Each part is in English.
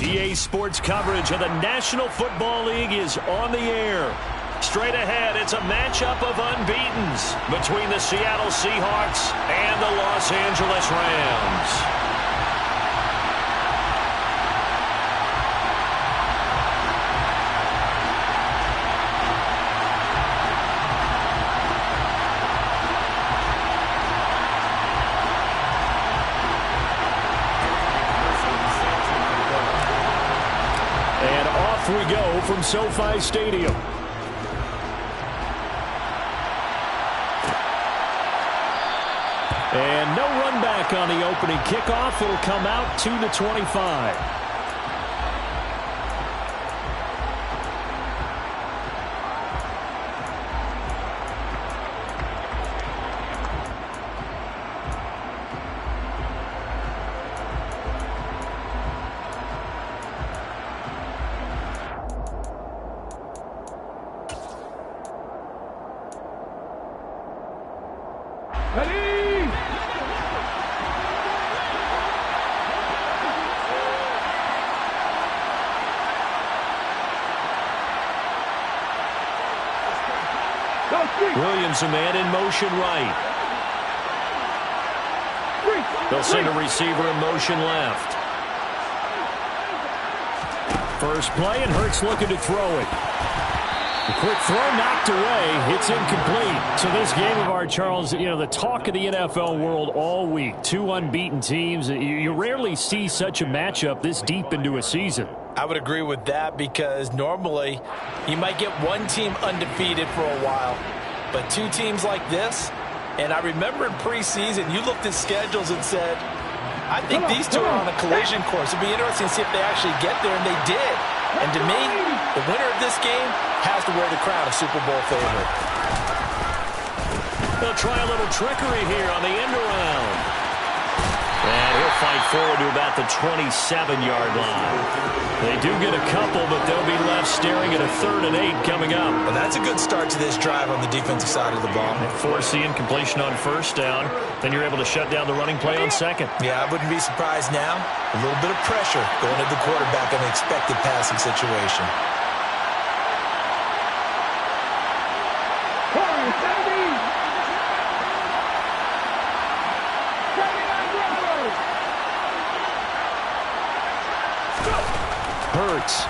EA Sports coverage of the National Football League is on the air. Straight ahead, it's a matchup of unbeatens between the Seattle Seahawks and the Los Angeles Rams. And off we go from SoFi Stadium. And no run back on the opening kickoff. It'll come out to the 25. Williams, a man in motion right. They'll send a receiver in motion left. First play, and Hurts looking to throw it. A quick throw knocked away. It's incomplete. So this game of our, Charles, you know, the talk of the NFL world all week. Two unbeaten teams. You rarely see such a matchup this deep into a season. I would agree with that because normally you might get one team undefeated for a while. But two teams like this, and I remember in preseason, you looked at schedules and said, I think these two are on a collision course. It'd be interesting to see if they actually get there, and they did. And to me, the winner of this game has to wear the crown of Super Bowl favorite. They'll try a little trickery here on the end around. And he'll fight forward to about the 27-yard line. They do get a couple, but they'll be left staring at a 3rd and 8 coming up. Well, that's a good start to this drive on the defensive side of the ball. Force the incompletion on first down. Then you're able to shut down the running play on second. Yeah, I wouldn't be surprised now. A little bit of pressure going to the quarterback in an expected passing situation. Hurts.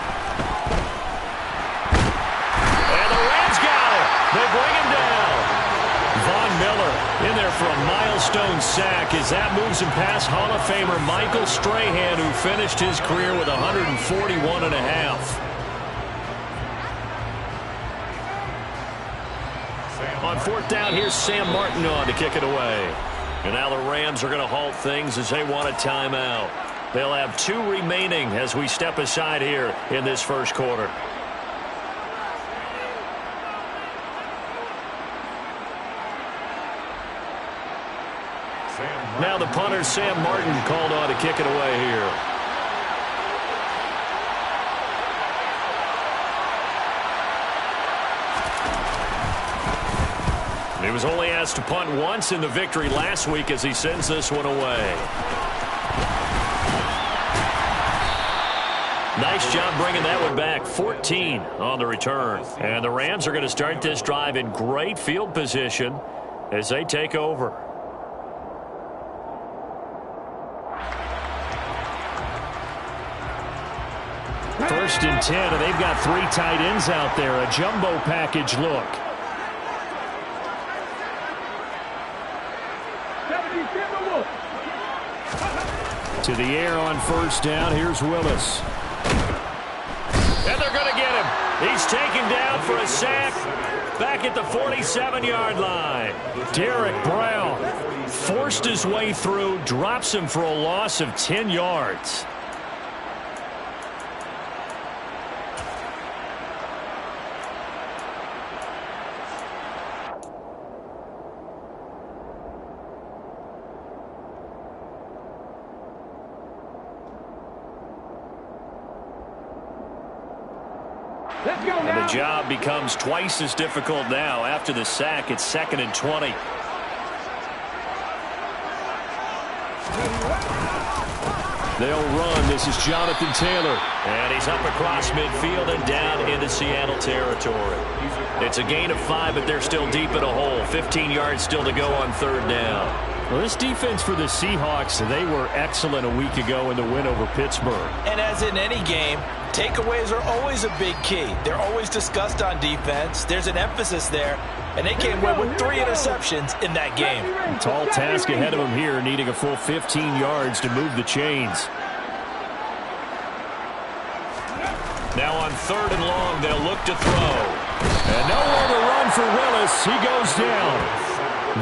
And the Rams got it. They bring him down. Von Miller in there for a milestone sack as that moves him past Hall of Famer Michael Strahan, who finished his career with 141 and a half. On 4th down, here's Sam Martin on to kick it away. And now the Rams are going to halt things as they want a timeout. They'll have 2 remaining as we step aside here in this first quarter. Now the punter, Sam Martin, called on to kick it away here. He was only asked to punt once in the victory last week as he sends this one away. Nice job bringing that one back. 14 on the return. And the Rams are going to start this drive in great field position as they take over. First and 10, and they've got 3 tight ends out there. A jumbo package look. To the air on first down. Here's Willis. And they're going to get him. He's taken down for a sack back at the 47-yard line. Derek Brown forced his way through, drops him for a loss of 10 yards. And the job becomes twice as difficult now. After the sack, it's 2nd and 20. They'll run. This is Jonathan Taylor. And he's up across midfield and down into Seattle territory. It's a gain of 5, but they're still deep in a hole. 15 yards still to go on third down. Well, this defense for the Seahawks, they were excellent a week ago in the win over Pittsburgh. And as in any game, takeaways are always a big key. They're always discussed on defense. There's an emphasis there. And they came away with 3 interceptions in that game. Tall task ahead of them here, needing a full 15 yards to move the chains. Now on third and long, they'll look to throw. And nowhere to run for Willis. He goes down.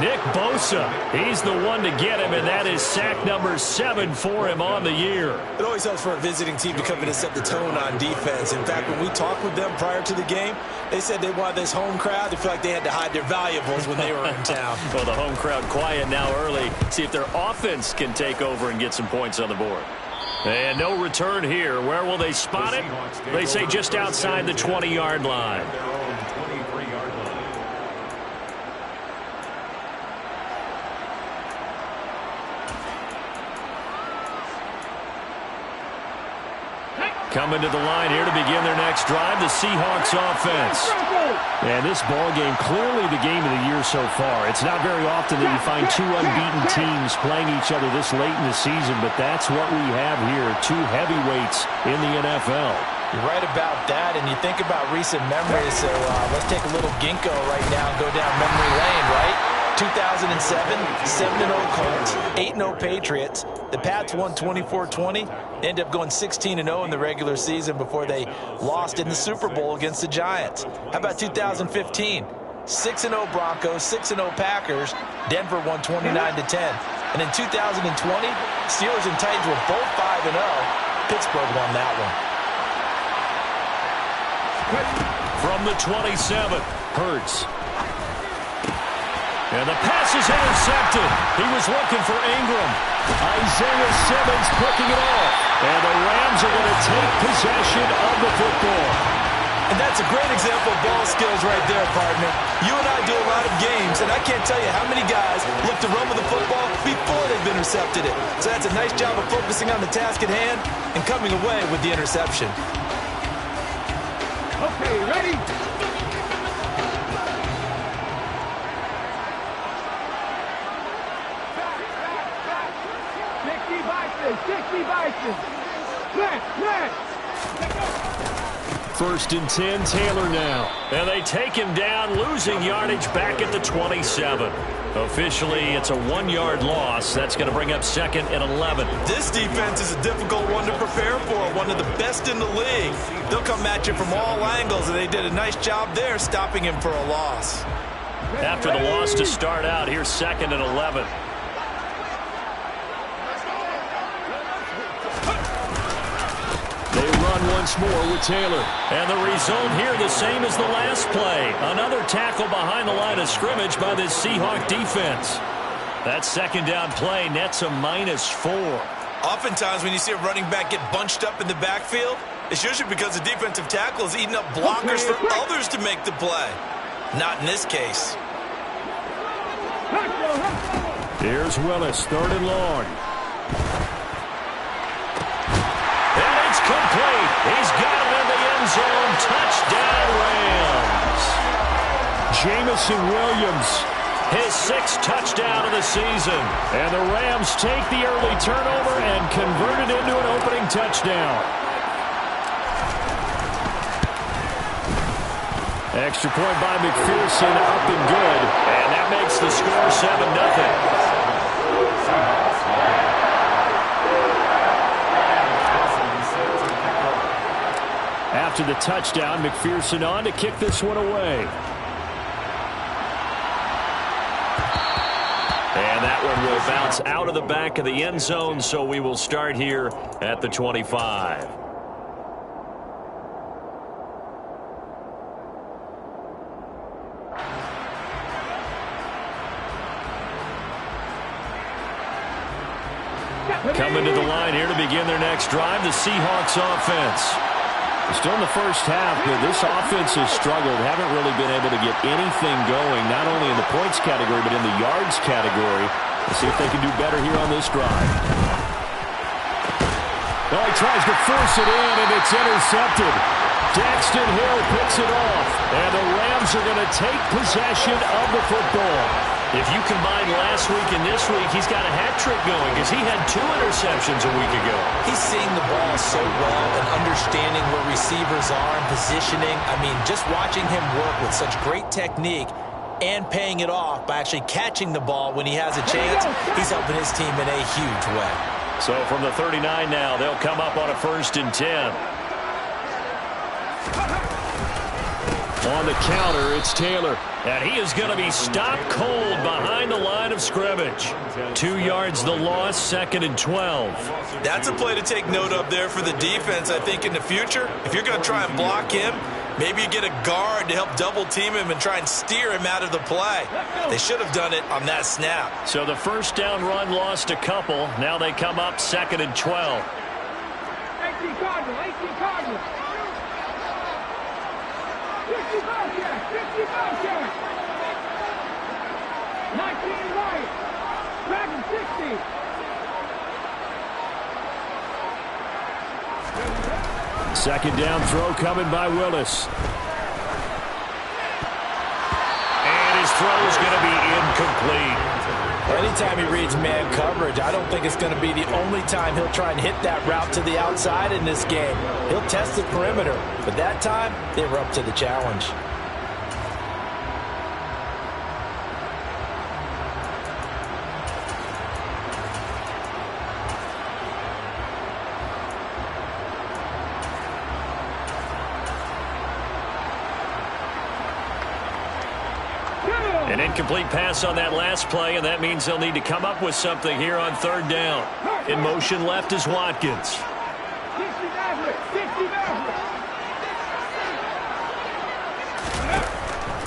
Nick Bosa, he's the one to get him, and that is sack number 7 for him on the year. It always helps for a visiting team to come in and set the tone on defense. In fact, when we talked with them prior to the game, they said they wanted this home crowd to feel like they had to hide their valuables when they were in town. Well, the home crowd quiet now early. See if their offense can take over and get some points on the board. And no return here. Where will they spot it? They say just outside the 20-yard line. Coming to the line here to begin their next drive, the Seahawks offense. And this ball game, clearly the game of the year so far. It's not very often that you find 2 unbeaten teams playing each other this late in the season, but that's what we have here, 2 heavyweights in the NFL. You're right about that, and you think about recent memories, so let's take a little ginkgo right now and go down memory lane, right? 2007, 7-0 Colts, 8-0 Patriots. The Pats won 24-20. Ended up going 16-0 in the regular season before they lost in the Super Bowl against the Giants. How about 2015? 6-0 Broncos, 6-0 Packers. Denver won 29-10. And in 2020, Steelers and Titans were both 5-0. Pittsburgh won that one. From the 27, Hurts. And the pass is intercepted. He was looking for Ingram. Isaiah Simmons picking it off. And the Rams are going to take possession of the football. And that's a great example of ball skills right there, partner. You and I do a lot of games, and I can't tell you how many guys look to run with the football before they've intercepted it. So that's a nice job of focusing on the task at hand and coming away with the interception. Okay, ready? First and 10, Taylor now. And they take him down, losing yardage back at the 27. Officially, it's a 1-yard loss. That's going to bring up second and 11. This defense is a difficult one to prepare for, one of the best in the league. They'll come at you from all angles, and they did a nice job there stopping him for a loss. After the loss to start out, here's second and 11. They run once more with Taylor. And the result here the same as the last play. Another tackle behind the line of scrimmage by this Seahawk defense. That second down play nets a -4. Oftentimes when you see a running back get bunched up in the backfield, it's usually because the defensive tackle is eating up blockers for others to make the play. Not in this case. Here's Willis, third and long. Complete. He's got him in the end zone. Touchdown, Rams. Jameson Williams, his 6th touchdown of the season. And the Rams take the early turnover and convert it into an opening touchdown. Extra point by McPherson, up and good. And that makes the score 7-0. After the touchdown, McPherson on to kick this one away. And that one will bounce out of the back of the end zone, so we will start here at the 25. Coming to the line here to begin their next drive, the Seahawks offense. Still in the first half, but this offense has struggled. Haven't really been able to get anything going, not only in the points category, but in the yards category. Let's see if they can do better here on this drive. Oh, he tries to force it in, and it's intercepted. Daxton Hill picks it off, and the Rams are going to take possession of the football. If you combine last week and this week, he's got a hat trick going because he had 2 interceptions a week ago. He's seeing the ball so well and understanding where receivers are and positioning. I mean, just watching him work with such great technique and paying it off by actually catching the ball when he has a chance, he's helping his team in a huge way. So from the 39 now, they'll come up on a 1st and 10. On the counter, it's Taylor. And he is going to be stopped cold behind the line of scrimmage. 2 yards the loss, 2nd and 12. That's a play to take note of there for the defense, I think, in the future. If you're going to try and block him, maybe you get a guard to help double team him and try and steer him out of the play. They should have done it on that snap. So the 1st down run lost a couple. Now they come up 2nd and 12. 18 Cardinals. 55 yards. 19 right. Dragon 60. 2nd down throw coming by Willis. And his throw is going to be incomplete. Anytime he reads man coverage, I don't think it's going to be the only time he'll try and hit that route to the outside in this game. He'll test the perimeter, but that time, they were up to the challenge. An incomplete pass on that last play, and that means they'll need to come up with something here on 3rd down. In motion left is Watkins. 60 Maverick.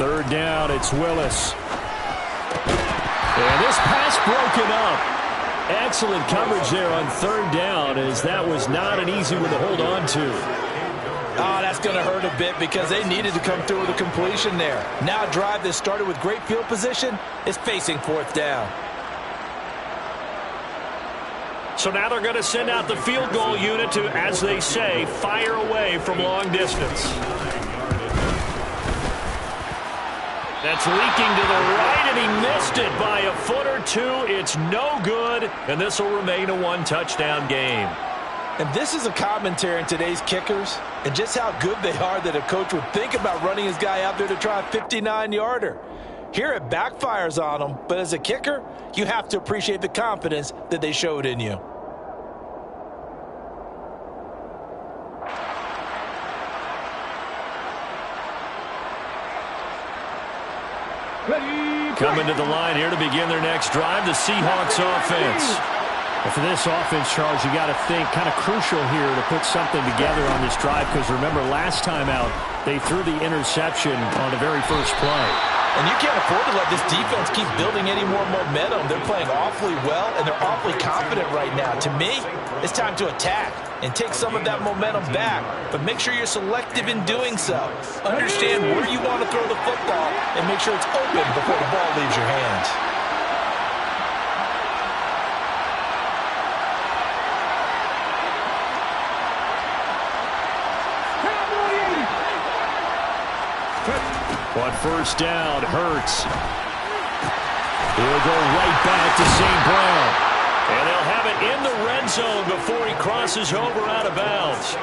3rd down, it's Willis. And this pass broken up. Excellent coverage there on 3rd down, as that was not an easy one to hold on to. Oh, that's going to hurt a bit because they needed to come through with a completion there. Now a drive that started with great field position is facing 4th down. So now they're going to send out the field goal unit to, as they say, fire away from long distance. That's leaking to the right, and he missed it by a foot or 2. It's no good, and this will remain a 1-touchdown game. And this is a commentary on today's kickers and just how good they are that a coach would think about running his guy out there to try a 59-yarder. Here it backfires on them, but as a kicker, you have to appreciate the confidence that they showed in you. Coming to the line here to begin their next drive, the Seahawks offense. Well, for this offense, Charles, you got to think kind of crucial here to put something together on this drive, because remember last time out they threw the interception on the very first play. And you can't afford to let this defense keep building any more momentum. They're playing awfully well, and they're awfully confident right now. To me, it's time to attack and take some of that momentum back, but make sure you're selective in doing so. Understand where you want to throw the football and make sure it's open before the ball leaves your hands. On 1st down, Hurts. He'll go right back to St. Brown. And they'll have it in the red zone before he crosses over out of bounds.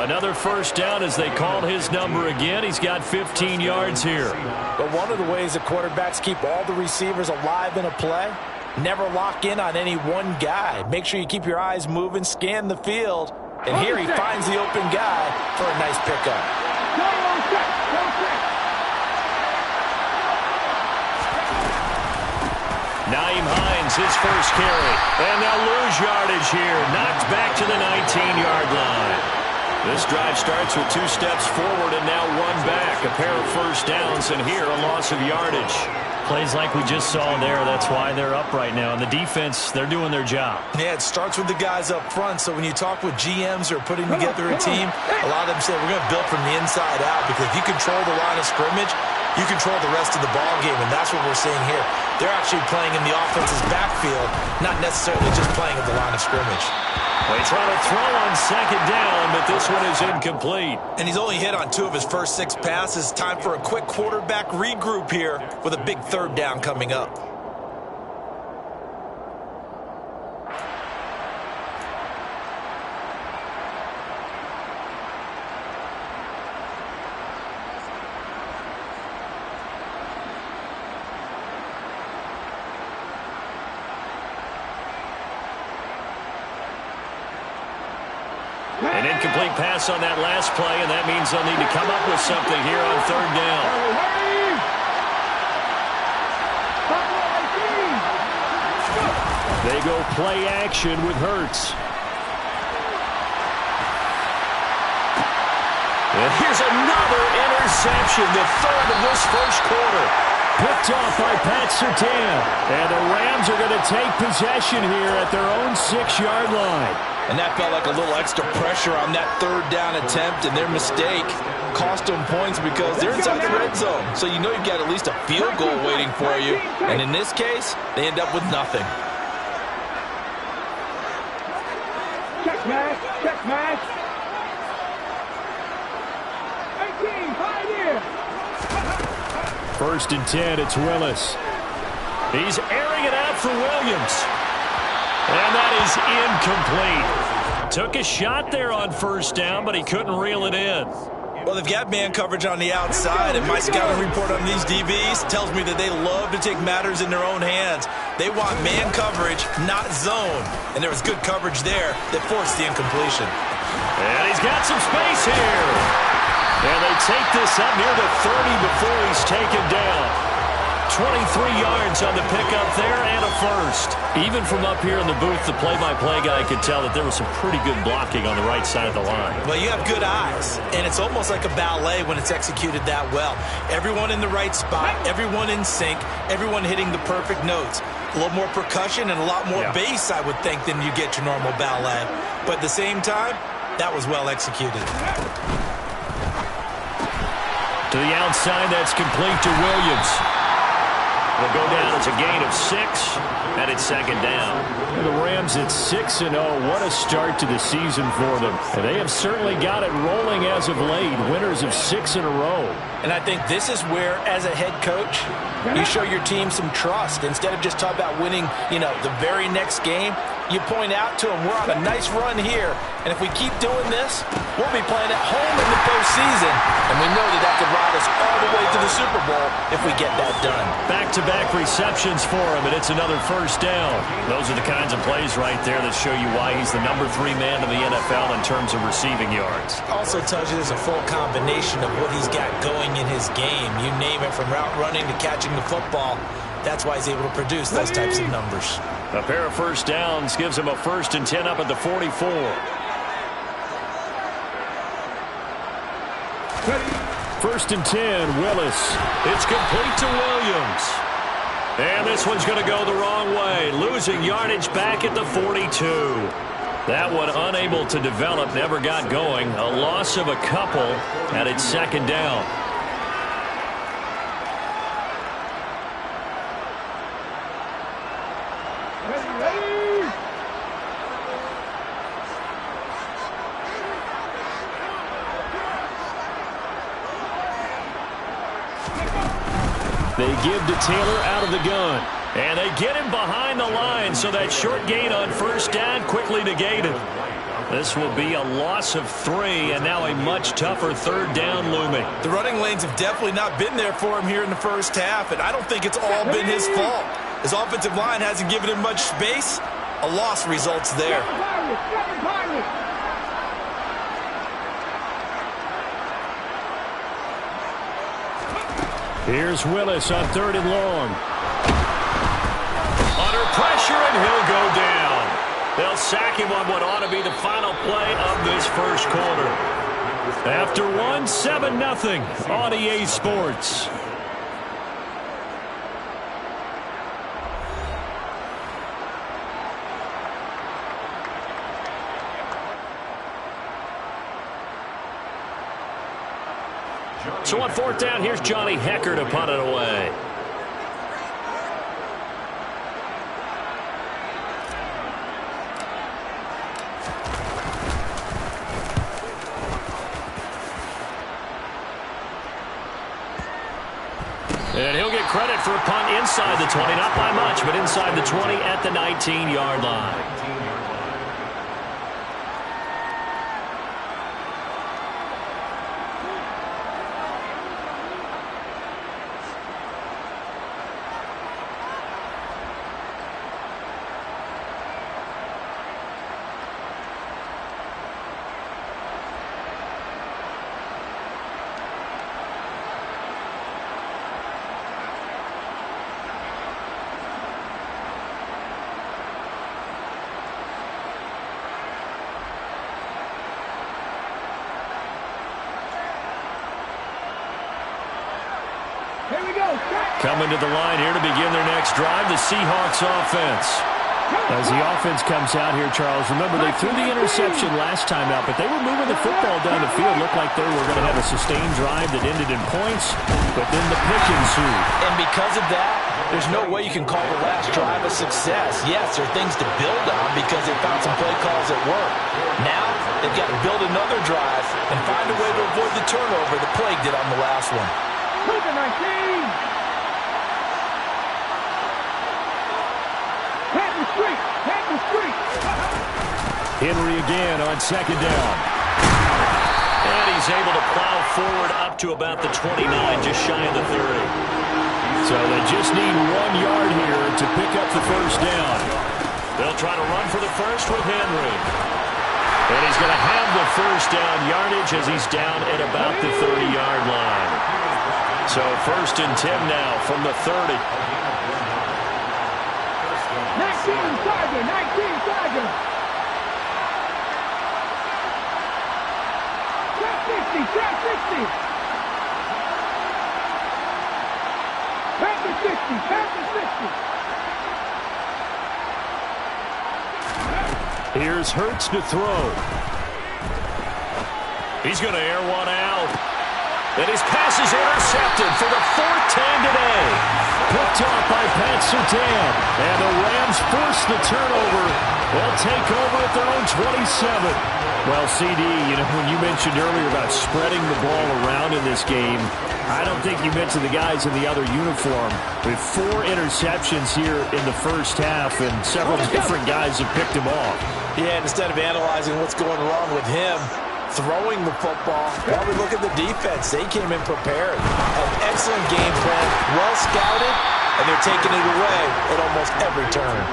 Another 1st down as they call his number again. He's got 15 yards here. But one of the ways that quarterbacks keep all the receivers alive in a play, never lock in on any one guy. Make sure you keep your eyes moving, scan the field. And here he finds the open guy for a nice pickup. Nyheim Hines, his first carry. And they'll lose yardage here. Knocked back to the 19-yard line. This drive starts with 2 steps forward and now 1 back. A pair of 1st downs, and here a loss of yardage. Plays like we just saw there. That's why they're up right now. And the defense, they're doing their job. Yeah, it starts with the guys up front. So when you talk with GMs who are putting together a team, a lot of them say we're going to build from the inside out, because if you control the line of scrimmage, you control the rest of the ball game, and that's what we're seeing here. They're actually playing in the offense's backfield, not necessarily just playing at the line of scrimmage. They try to throw on second down, but this one is incomplete. And he's only hit on 2 of his first 6 passes. Time for a quick quarterback regroup here with a big 3rd down coming up. An incomplete pass on that last play, and that means they'll need to come up with something here on 3rd down. They go play action with Hurts. And here's another interception, the 3rd of this first quarter. Picked off by Pat Surtain. And the Rams are going to take possession here at their own 6-yard line. And that felt like a little extra pressure on that 3rd down attempt, and their mistake cost them points because they're inside the red zone. So you know you've got at least a field goal waiting for you. And in this case, they end up with nothing. Check match. Check match. 18, 5 here. 1st and 10, it's Willis. He's airing it out for Williams. And that is incomplete. Took a shot there on 1st down, but he couldn't reel it in. Well, they've got man coverage on the outside, and my scouting report on these DBs tells me that they love to take matters in their own hands. They want man coverage, not zone. And there was good coverage there that forced the incompletion. And he's got some space here. And they take this up near the 30 before he's taken down. 23 yards on the pickup there and a first. Even from up here in the booth, the play-by-play guy could tell that there was some pretty good blocking on the right side of the line. Well, you have good eyes, and it's almost like a ballet when it's executed that well. Everyone in the right spot, everyone in sync, everyone hitting the perfect notes. A little more percussion and a lot more bass, I would think, than you get your normal ballet. But at the same time, that was well executed. To the outside, that's complete to Williams. It'll go down as a gain of 6, and it's 2nd down. And the Rams at 6-0. What a start to the season for them. And they have certainly got it rolling as of late. Winners of 6 in a row. And I think this is where, as a head coach, you show your team some trust. Instead of just talking about winning, the very next game, you point out to them, we're on a nice run here. And if we keep doing this, we'll be playing at home in the postseason. And we know that could ride us all the way to the Super Bowl if we get that done. Back-to-back receptions for him, and it's another 1st down. Those are the kinds of plays right there that show you why he's the number 3 man in the NFL in terms of receiving yards. Also tells you there's a full combination of what he's got going in his game. You name it, from route running to catching the football. That's why he's able to produce those types of numbers. A pair of 1st downs gives him a 1st and 10 up at the 44. First and 10, Willis. It's complete to Williams. And this one's going to go the wrong way. Losing yardage back at the 42. That one unable to develop, never got going. A loss of a couple, and it's 2nd down. They give to Taylor out of the gun. And they get him behind the line, so that short gain on 1st down quickly negated. This will be a loss of 3, and now a much tougher 3rd down looming. The running lanes have definitely not been there for him here in the first half, and I don't think it's all been his fault. His offensive line hasn't given him much space. A loss results there. Here's Willis on 3rd and long. Under pressure, and he'll go down. They'll sack him on what ought to be the final play of this first quarter. After one, 7-0 on EA Sports. So on 4th down, here's Johnny Hekker to punt it away. And he'll get credit for a punt inside the 20. Not by much, but inside the 20 at the 19-yard line. Coming to the line here to begin their next drive, the Seahawks offense. As the offense comes out here, Charles, remember they threw the interception last time out, but they were moving the football down the field. Looked like they were going to have a sustained drive that ended in points, but then the pick ensued. And because of that, there's no way you can call the last drive a success. Yes, there are things to build on because they found some play calls that work. Now, they've got to build another drive and find a way to avoid the turnover the Plague did on the last one. Number 19. Henry again on second down. And he's able to plow forward up to about the 29, just shy of the 30. So they just need 1 yard here to pick up the first down. They'll try to run for the first with Henry. And he's going to have the first down yardage as he's down at about the 30-yard line. So 1st and 10 now from the 30. 19 Tiger, 19 Tiger. 60, 60. Back to 60, back to 60. Here's Hurts to throw. He's going to air one out. And his pass is intercepted for the 4th time today. Picked off by Pat Surtain. And the Rams force the turnover. They'll take over at their own 27. Well, CD, when you mentioned earlier about spreading the ball around in this game, I don't think you mentioned the guys in the other uniform. With 4 interceptions here in the first half, and several different guys have picked him off. Yeah, instead of analyzing what's going wrong with him, throwing the football, probably look at the defense. They came in prepared. An excellent game plan, well scouted, and they're taking it away at almost every turn.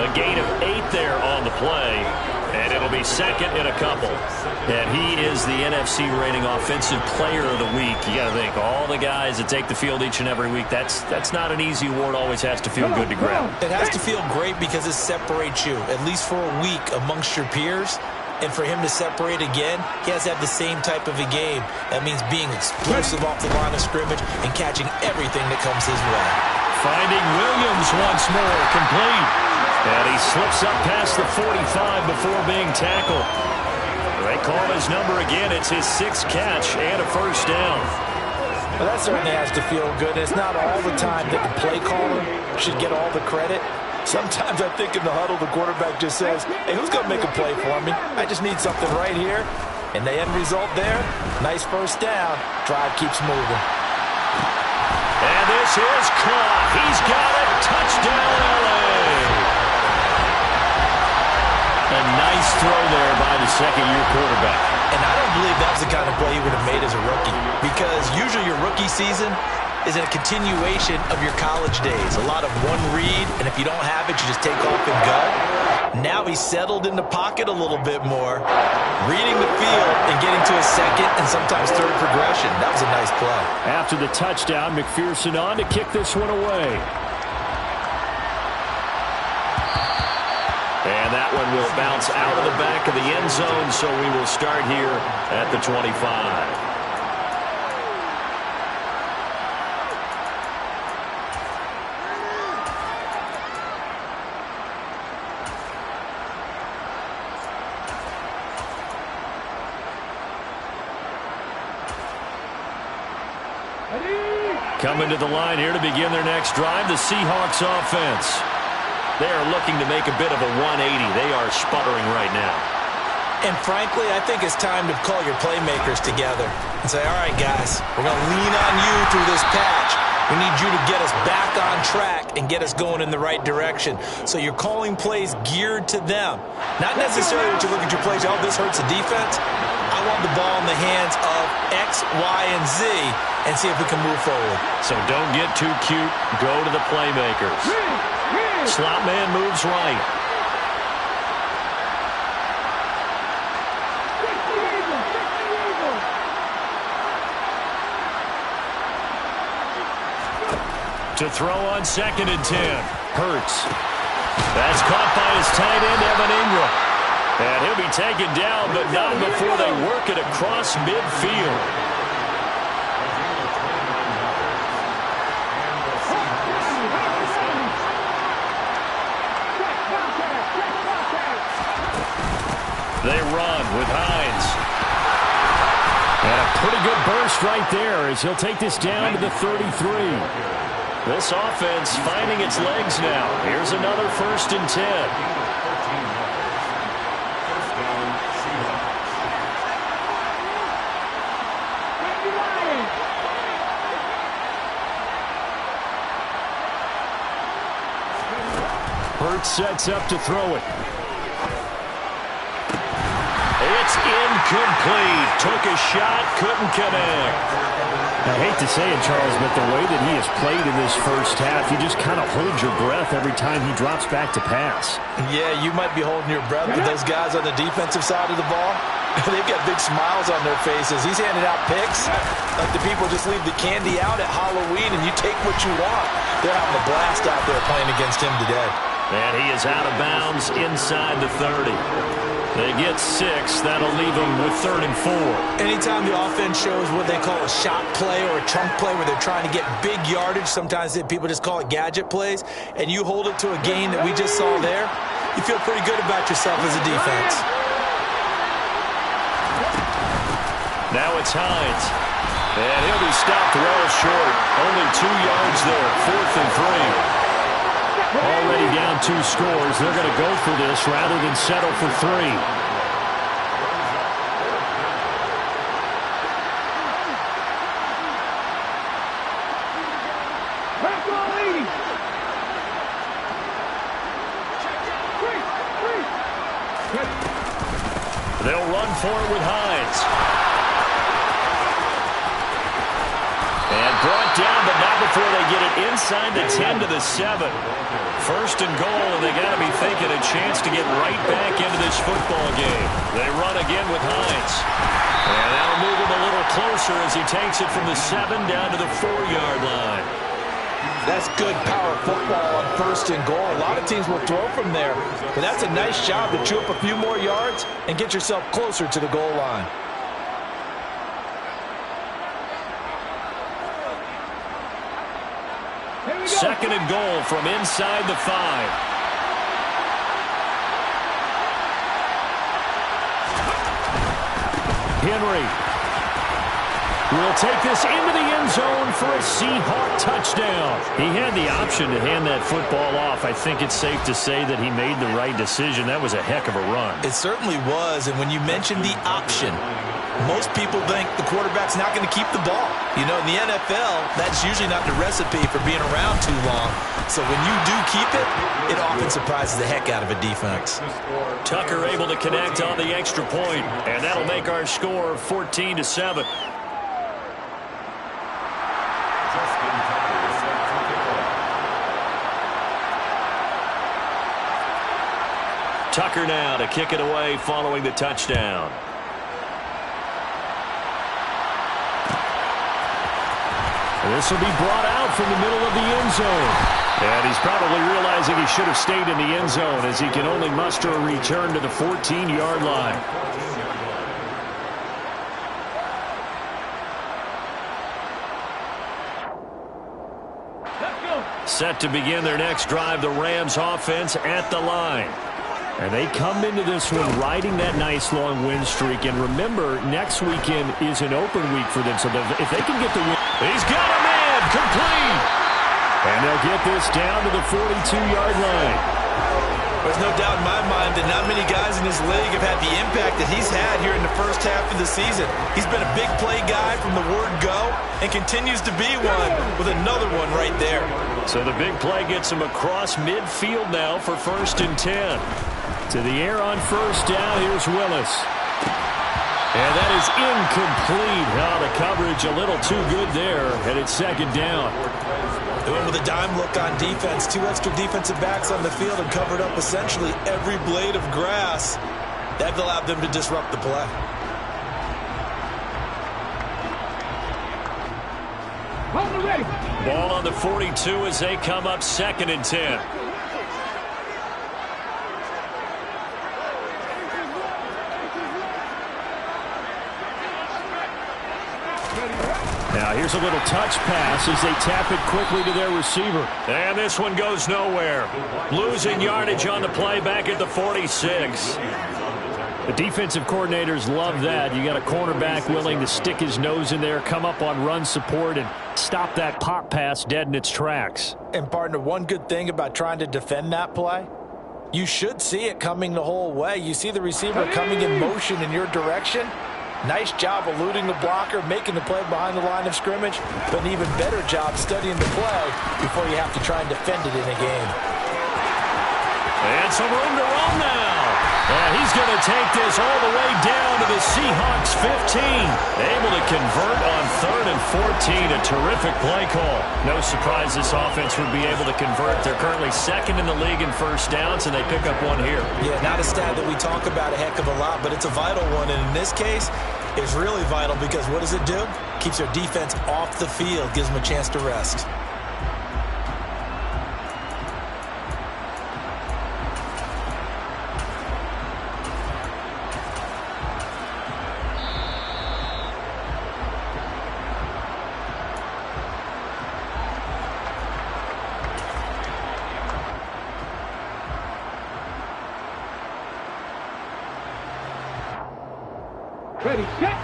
A gain of 8 there on the play. And it'll be second in a couple. And he is the NFC rating offensive player of the week. You got to think, all the guys that take the field each and every week, that's not an easy award. Always has to feel good to grab. It has to feel great because it separates you, at least for a week, amongst your peers. And for him to separate again, he has to have the same type of a game. That means being explosive off the line of scrimmage and catching everything that comes his way. Finding Williams once more, complete. And he slips up past the 45 before being tackled. They call his number again. It's his 6th catch and a first down. Well, that certainly has to feel good. It's not all the time that the play caller should get all the credit. Sometimes I think in the huddle, the quarterback just says, hey, who's going to make a play for me? I just need something right here. And the end result there, nice first down. Drive keeps moving. And this is caught. He's got it. Touchdown, LA. A nice throw there by the second-year quarterback. And I don't believe that was the kind of play he would have made as a rookie, because usually your rookie season is a continuation of your college days. A lot of one read, and if you don't have it, you just take off and go. Now he's settled in the pocket a little bit more, reading the field and getting to a second and sometimes third progression. That was a nice play. After the touchdown, McPherson on to kick this one away. And that one will bounce out of the back of the end zone, so we will start here at the 25. Coming to the line here to begin their next drive, the Seahawks offense. They are looking to make a bit of a 180. They are sputtering right now. And frankly, I think it's time to call your playmakers together and say, all right, guys, we're going to lean on you through this patch. We need you to get us back on track and get us going in the right direction. So you're calling plays geared to them. Not necessarily that you look at your plays, oh, this hurts the defense. I want the ball in the hands of X, Y, and Z and see if we can move forward. So don't get too cute. Go to the playmakers. Slot man moves right. To throw on 2nd and 10. Hurts. That's caught by his tight end, Evan Ingram. And he'll be taken down, but not before they work it across midfield. They run with Hines. And a pretty good burst right there as he'll take this down to the 33. This offense finding its legs now. Here's another 1st and 10. Hurts sets up to throw it. It's incomplete. Took a shot, couldn't connect. I hate to say it, Charles, but the way that he has played in this first half, you just kind of hold your breath every time he drops back to pass. Yeah, you might be holding your breath, but those guys on the defensive side of the ball, they've got big smiles on their faces. He's handing out picks like the people just leave the candy out at Halloween and you take what you want. They're having a blast out there playing against him today. And he is out of bounds inside the 30. They get 6. That'll leave them with 3rd and 4. Anytime the offense shows what they call a shot play or a chunk play where they're trying to get big yardage, sometimes people just call it gadget plays, and you hold it to a gain that we just saw there, you feel pretty good about yourself as a defense. Now it's Hines. And he'll be stopped well short. Only 2 yards there. 4th and 3. Already down 2 scores. They're going to go for this rather than settle for 3. They'll run for it with Hines. And brought down, but not before they get it inside the 10 to the 7. 1st and goal, and they got to be thinking a chance to get right back into this football game. They run again with Hines. And that'll move him a little closer as he takes it from the 7 down to the 4-yard line. That's good power football on 1st and goal. A lot of teams will throw from there, but that's a nice job to chew up a few more yards and get yourself closer to the goal line. Second and goal from inside the 5. Henry will take this into the end zone for a Seahawk touchdown. He had the option to hand that football off. I think it's safe to say that he made the right decision. That was a heck of a run. It certainly was, and when you mentioned the option, most people think the quarterback's not going to keep the ball. You know, in the NFL, that's usually not the recipe for being around too long. So when you do keep it, it often surprises the heck out of a defense. Tucker able to connect on the extra point, and that'll make our score 14-7. Tucker now to kick it away following the touchdown. This will be brought out from the middle of the end zone. And he's probably realizing he should have stayed in the end zone as he can only muster a return to the 14-yard line. Set to begin their next drive, the Rams offense at the line. And they come into this one riding that nice long win streak. And remember, next weekend is an open week for them. So if they can get the win, he's got a man, complete. And they'll get this down to the 42-yard line. There's no doubt in my mind that not many guys in this league have had the impact that he's had here in the first half of the season. He's been a big play guy from the word go and continues to be one with another one right there. So the big play gets him across midfield now for 1st and 10. To the air on 1st down, here's Willis. And that is incomplete. Oh, the coverage a little too good there, and it's 2nd down. They went with a dime look on defense. 2 extra defensive backs on the field and covered up essentially every blade of grass. That allowed them to disrupt the play. Ready. Ball on the 42 as they come up 2nd and 10. Now here's a little touch pass as they tap it quickly to their receiver. And this one goes nowhere. Losing yardage on the play back at the 46. The defensive coordinators love that. You got a cornerback willing to stick his nose in there, come up on run support, and stop that pop pass dead in its tracks. And, partner, one good thing about trying to defend that play, you should see it coming the whole way. You see the receiver coming in motion in your direction. Nice job eluding the blocker, making the play behind the line of scrimmage, but an even better job studying the play before you have to try and defend it in a game. And some room to run now. And he's going to take this all the way down to the Seahawks 15. Able to convert on 3rd and 14. A terrific play call. No surprise this offense would be able to convert. They're currently 2nd in the league in 1st downs, and they pick up one here. Yeah, not a stat that we talk about a heck of a lot, but it's a vital one. And in this case, it's really vital because what does it do? Keeps their defense off the field, gives them a chance to rest. Ready, set.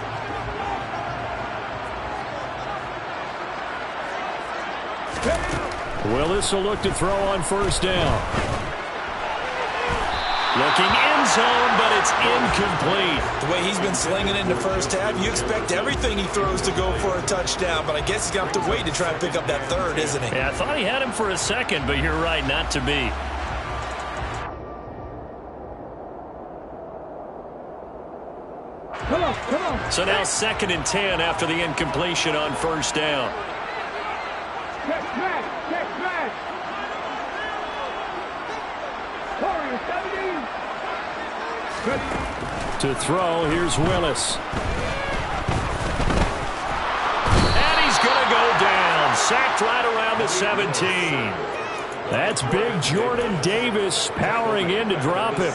Willis will look to throw on 1st down. Looking end zone, but it's incomplete. The way he's been slinging it in the first half, you expect everything he throws to go for a touchdown, but I guess he's going to have to wait to try and pick up that 3rd, isn't he? Yeah, I thought he had him for a second, but you're right, not to be. Come on. So now 2nd and 10 after the incompletion on 1st down. Check smash. Warrior 70. Ready. To throw, here's Willis. And he's going to go down. Sacked right around the 17. That's big Jordan Davis powering in to drop him.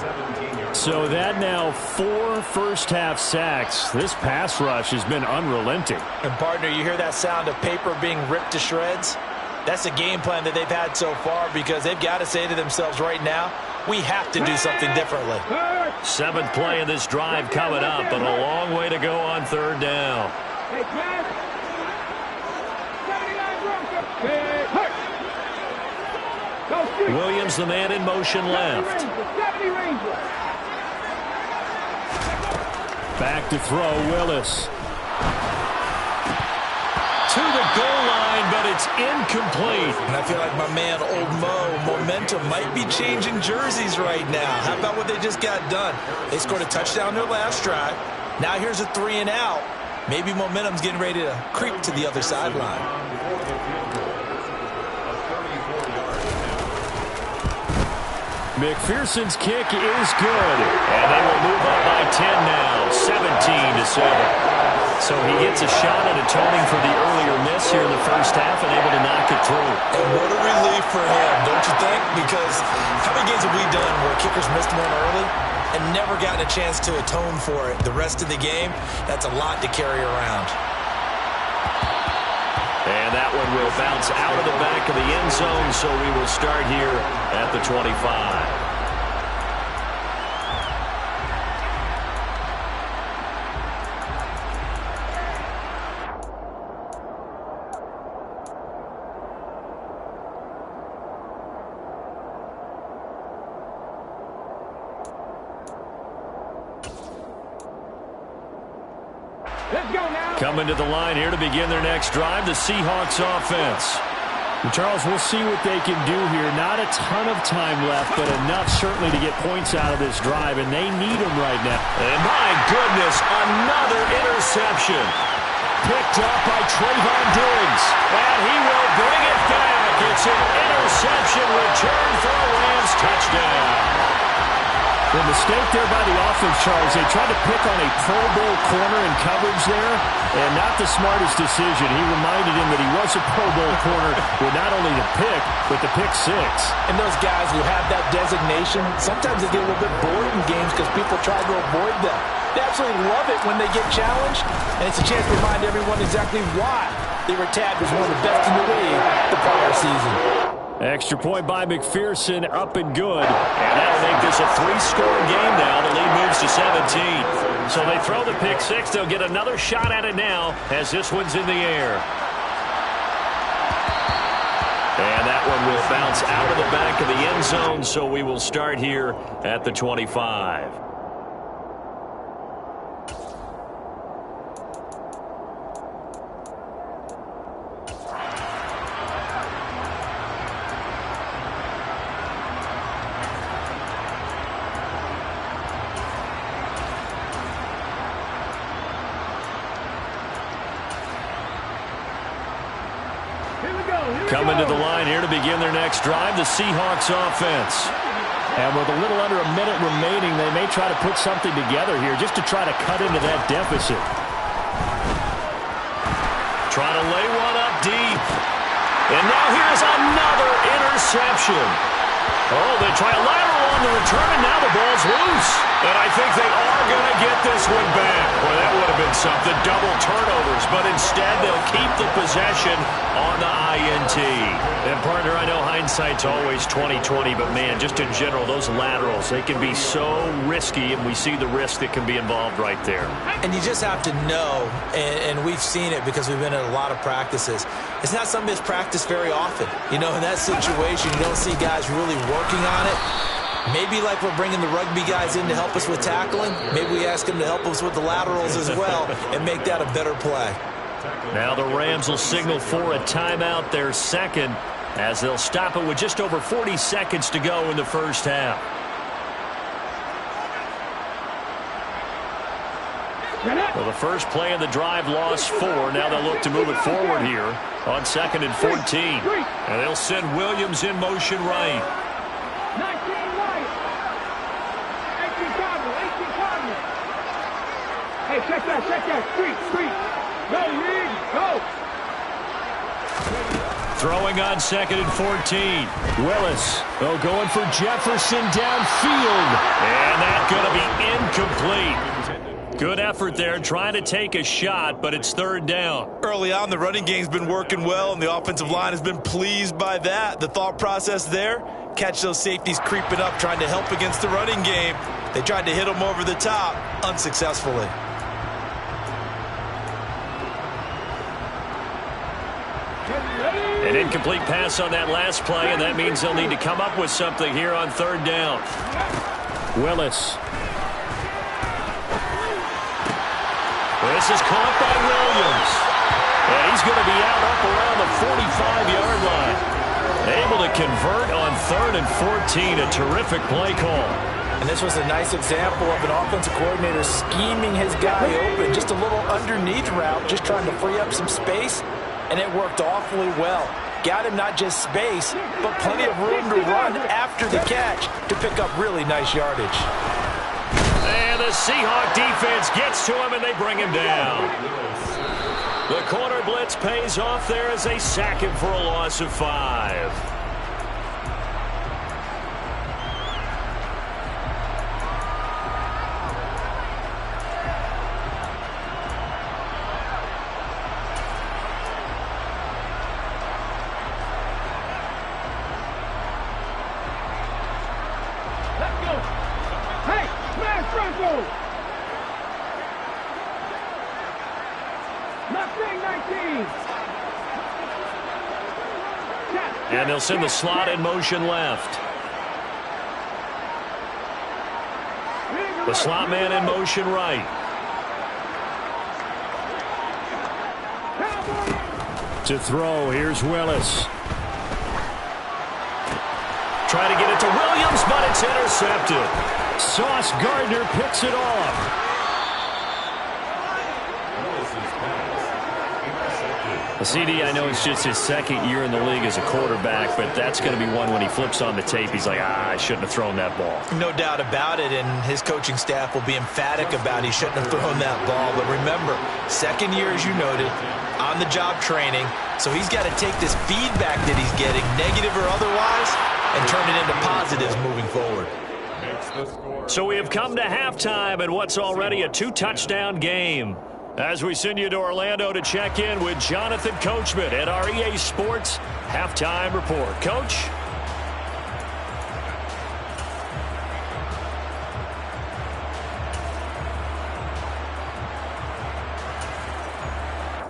So that now 4 first-half sacks. This pass rush has been unrelenting. And, partner, you hear that sound of paper being ripped to shreds? That's a game plan that they've had so far because they've got to say to themselves right now, we have to do something differently. 7th play of this drive coming up, but a long way to go on 3rd down. Hey, Chad. 79 Broncos. Hurt. Go shoot. Williams, the man in motion left. 70 Rangers. Back to throw, Willis. To the goal line, but it's incomplete. And I feel like my man, Old Mo, momentum might be changing jerseys right now. How about what they just got done? They scored a touchdown their last drive. Now here's a 3 and out. Maybe momentum's getting ready to creep to the other sideline. McPherson's kick is good. And they will move up by 10 now, 17-7. So he gets a shot at atoning for the earlier miss here in the first half and able to knock it through. And what a relief for him, don't you think? Because how many games have we done where kickers missed one early and never gotten a chance to atone for it the rest of the game? That's a lot to carry around. And that one will bounce out of the back of the end zone, so we will start here at the 25. Coming to the line here to begin their next drive, the Seahawks offense. And Charles, we'll see what they can do here. Not a ton of time left, but enough certainly to get points out of this drive, and they need them right now. And my goodness, another interception. Picked up by Trayvon Diggs. And he will bring it back. It's an interception return for a Rams touchdown. The mistake there by the offense, Charles. They tried to pick on a Pro Bowl corner in coverage there, and not the smartest decision. He reminded him that he was a Pro Bowl corner with not only the pick, but the pick six. And those guys who have that designation, sometimes they get a little bit bored in games because people try to avoid them. They absolutely love it when they get challenged, and it's a chance to remind everyone exactly why they were tagged as one of the best in the league the prior season. Extra point by McPherson, up and good. And that'll make this a 3-score game now. The lead moves to 17. So they throw the pick six. They'll get another shot at it now as this one's in the air. And that one will bounce out of the back of the end zone, so we will start here at the 25. Coming to the line here to begin their next drive, the Seahawks offense. And with a little under a minute remaining, they may try to put something together here just to try to cut into that deficit. Trying to lay one up deep. And now here's another interception. Oh, they try a lateral on the return, and now the ball's loose. And I think they are going to get this one back. Boy, that would have been something. Double turnovers, but instead they'll keep the possession on the INT. And, partner, I know hindsight's always 20/20, but, man, just in general, those laterals, they can be so risky, and we see the risk that can be involved right there. And you just have to know, and we've seen it because we've been at a lot of practices, it's not something that's practiced very often. You know, in that situation, you don't see guys really working on it. Maybe like we're bringing the rugby guys in to help us with tackling, maybe we ask them to help us with the laterals as well and make that a better play. Now the Rams will signal for a timeout, their second, as they'll stop it with just over 40 seconds to go in the first half. Well, the first play of the drive lost 4. Now they'll look to move it forward here on 2nd and 14. And they'll send Williams in motion right. 19 right. 18 Cardinal. 18 Cardinal. Hey, check that. Street. Go, Reed. Go. Throwing on 2nd and 14. Willis, going for Jefferson downfield. And that's going to be incomplete. Good effort there, trying to take a shot, but it's 3rd down. Early on, the running game's been working well, and the offensive line has been pleased by that. The thought process there, catch those safeties creeping up, trying to help against the running game. They tried to hit them over the top, unsuccessfully. An incomplete pass on that last play, and that means they'll need to come up with something here on 3rd down. Willis. This is caught by Williams. And he's going to be out up around the 45-yard line. Able to convert on 3rd and 14. A terrific play call. And this was a nice example of an offensive coordinator scheming his guy open. Just a little underneath route, just trying to free up some space. And it worked awfully well. Got him not just space, but plenty of room to run after the catch to pick up really nice yardage. And the Seahawk defense gets to him, and they bring him down. The corner blitz pays off there as they sack him for a loss of 5. And they'll send the slot in motion left. The slot man in motion right. To throw, here's Willis. Trying to get it to Williams, but it's intercepted. Sauce Gardner picks it off. CD, I know it's just his second year in the league as a quarterback, but that's going to be one when he flips on the tape, he's like, I shouldn't have thrown that ball. No doubt about it, and his coaching staff will be emphatic about he shouldn't have thrown that ball. But remember, second year, as you noted, on-the-job training, so he's got to take this feedback that he's getting, negative or otherwise, and turn it into positives moving forward. So we have come to halftime in what's already a 2-touchdown game. As we send you to Orlando to check in with Jonathan Coachman at our EA Sports Halftime Report. Coach?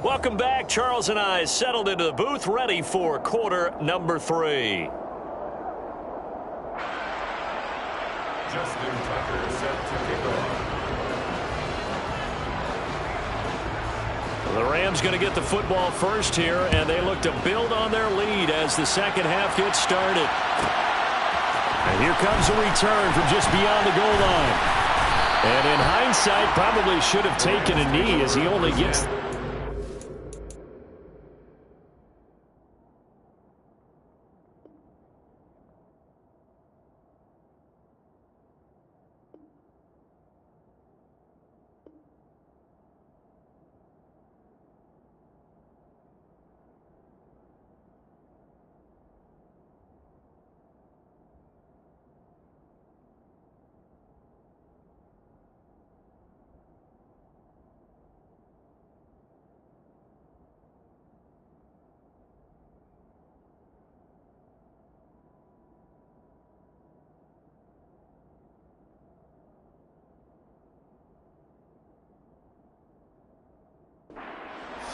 Welcome back. Charles and I settled into the booth, ready for quarter number 3. Justin Tucker set to kick off. The Rams going to get the football first here, and they look to build on their lead as the second half gets started. And here comes a return from just beyond the goal line. And in hindsight, probably should have taken a knee as he only gets...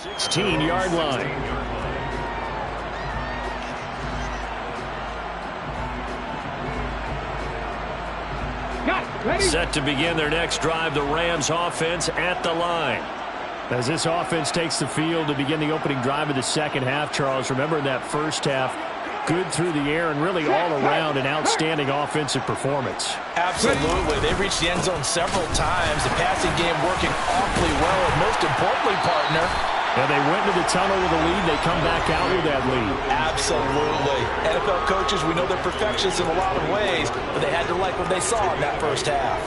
...16-yard line. Set to begin their next drive, the Rams offense at the line. As this offense takes the field to begin the opening drive of the second half, Charles, remember in that first half, good through the air and really all around an outstanding offensive performance. Absolutely. They reached the end zone several times. The passing game working awfully well, and most importantly, partner, and they went to the tunnel with a lead. They come back out with that lead. Absolutely. NFL coaches, we know they're perfectionists in a lot of ways, but they had to like what they saw in that first half.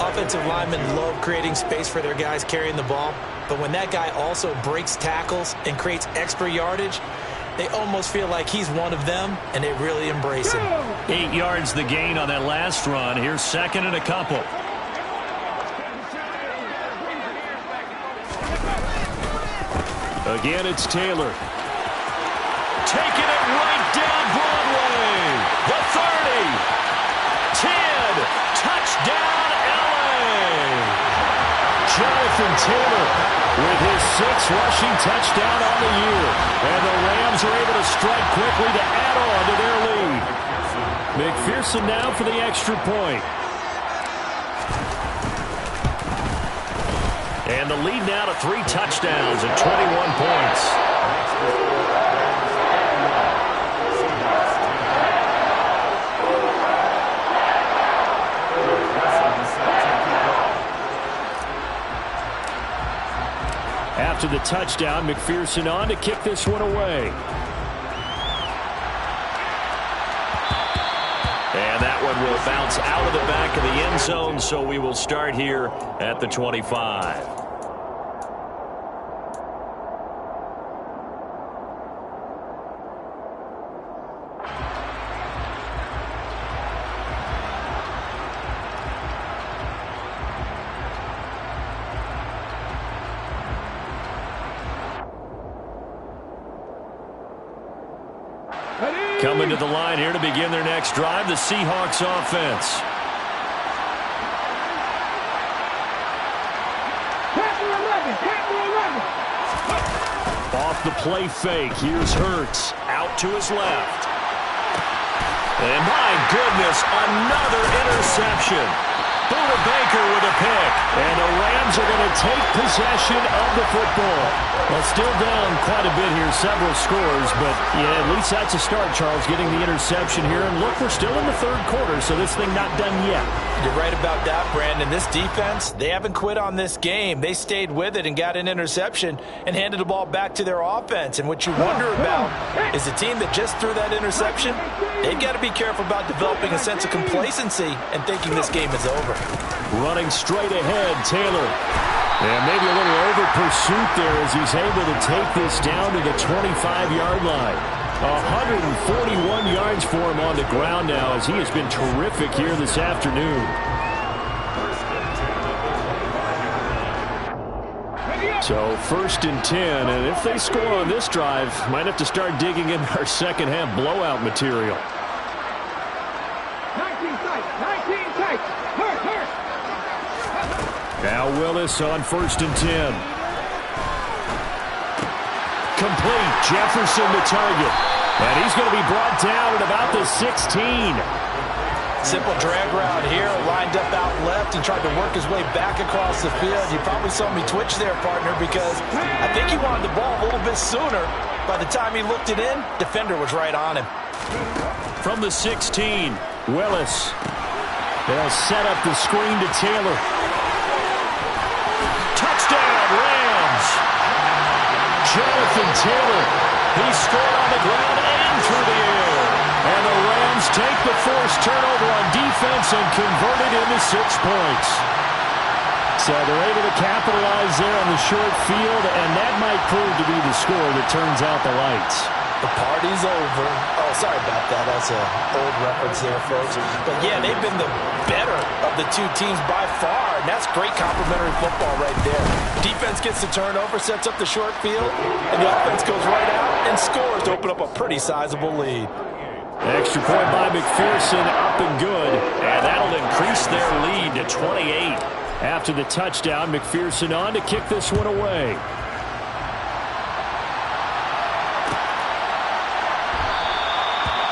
Offensive linemen love creating space for their guys carrying the ball, but when that guy also breaks tackles and creates extra yardage, they almost feel like he's one of them, and they really embrace him. 8 yards the gain on that last run. Here's second and a couple. Again, it's Taylor. Taking it right down Broadway. The 30. 10. Touchdown, LA. Jonathan Taylor with his 6th rushing touchdown on the year. And the Rams are able to strike quickly to add on to their lead. McPherson now for the extra point. And the lead now to 3 touchdowns and 21 points. After the touchdown, McPherson on to kick this one away. And that one will bounce out of the back of the end zone, so we will start here at the 25. Coming to the line here to begin their next drive, the Seahawks offense. Off the play fake, here's Hurts, out to his left. And my goodness, another interception. Buda Baker with a pick. And the Rams are going to take possession of the football. Well, still down quite a bit here, several scores, but yeah, at least that's a start, Charles, getting the interception here. And look, we're still in the third quarter, so this thing not done yet. You're right about that, Brandon. This defense, they haven't quit on this game. They stayed with it and got an interception and handed the ball back to their offense. And what you wonder about is a team that just threw that interception, they've got to be careful about developing a sense of complacency and thinking this game is over. Running straight ahead, Taylor. And maybe a little over pursuit there as he's able to take this down to the 25-yard line. 141 yards for him on the ground now as he has been terrific here this afternoon. So 1st and 10, and if they score on this drive, might have to start digging in our second half blowout material. 19 tight. Hurt. Now Willis on 1st and 10. Complete. Jefferson the target. And he's going to be brought down at about the 16. Simple drag route here, lined up out left. He tried to work his way back across the field. You probably saw me twitch there, partner, because I think he wanted the ball a little bit sooner. By the time he looked it in, defender was right on him. From the 16, Willis. They'll set up the screen to Taylor. Touchdown, Rams! Jonathan Taylor. He scored on the ground and through the air. And the Rams take the forced turnover on defense and convert it into 6 points. So they're able to capitalize there on the short field, and that might prove to be the score that turns out the lights. The party's over. Oh, sorry about that. That's an old reference there, folks. But, yeah, they've been the better of the two teams by far, and that's great complimentary football right there. Defense gets the turnover, sets up the short field, and the offense goes right out and scores to open up a pretty sizable lead. Extra point by McPherson, up and good, and that'll increase their lead to 28. After the touchdown, McPherson on to kick this one away.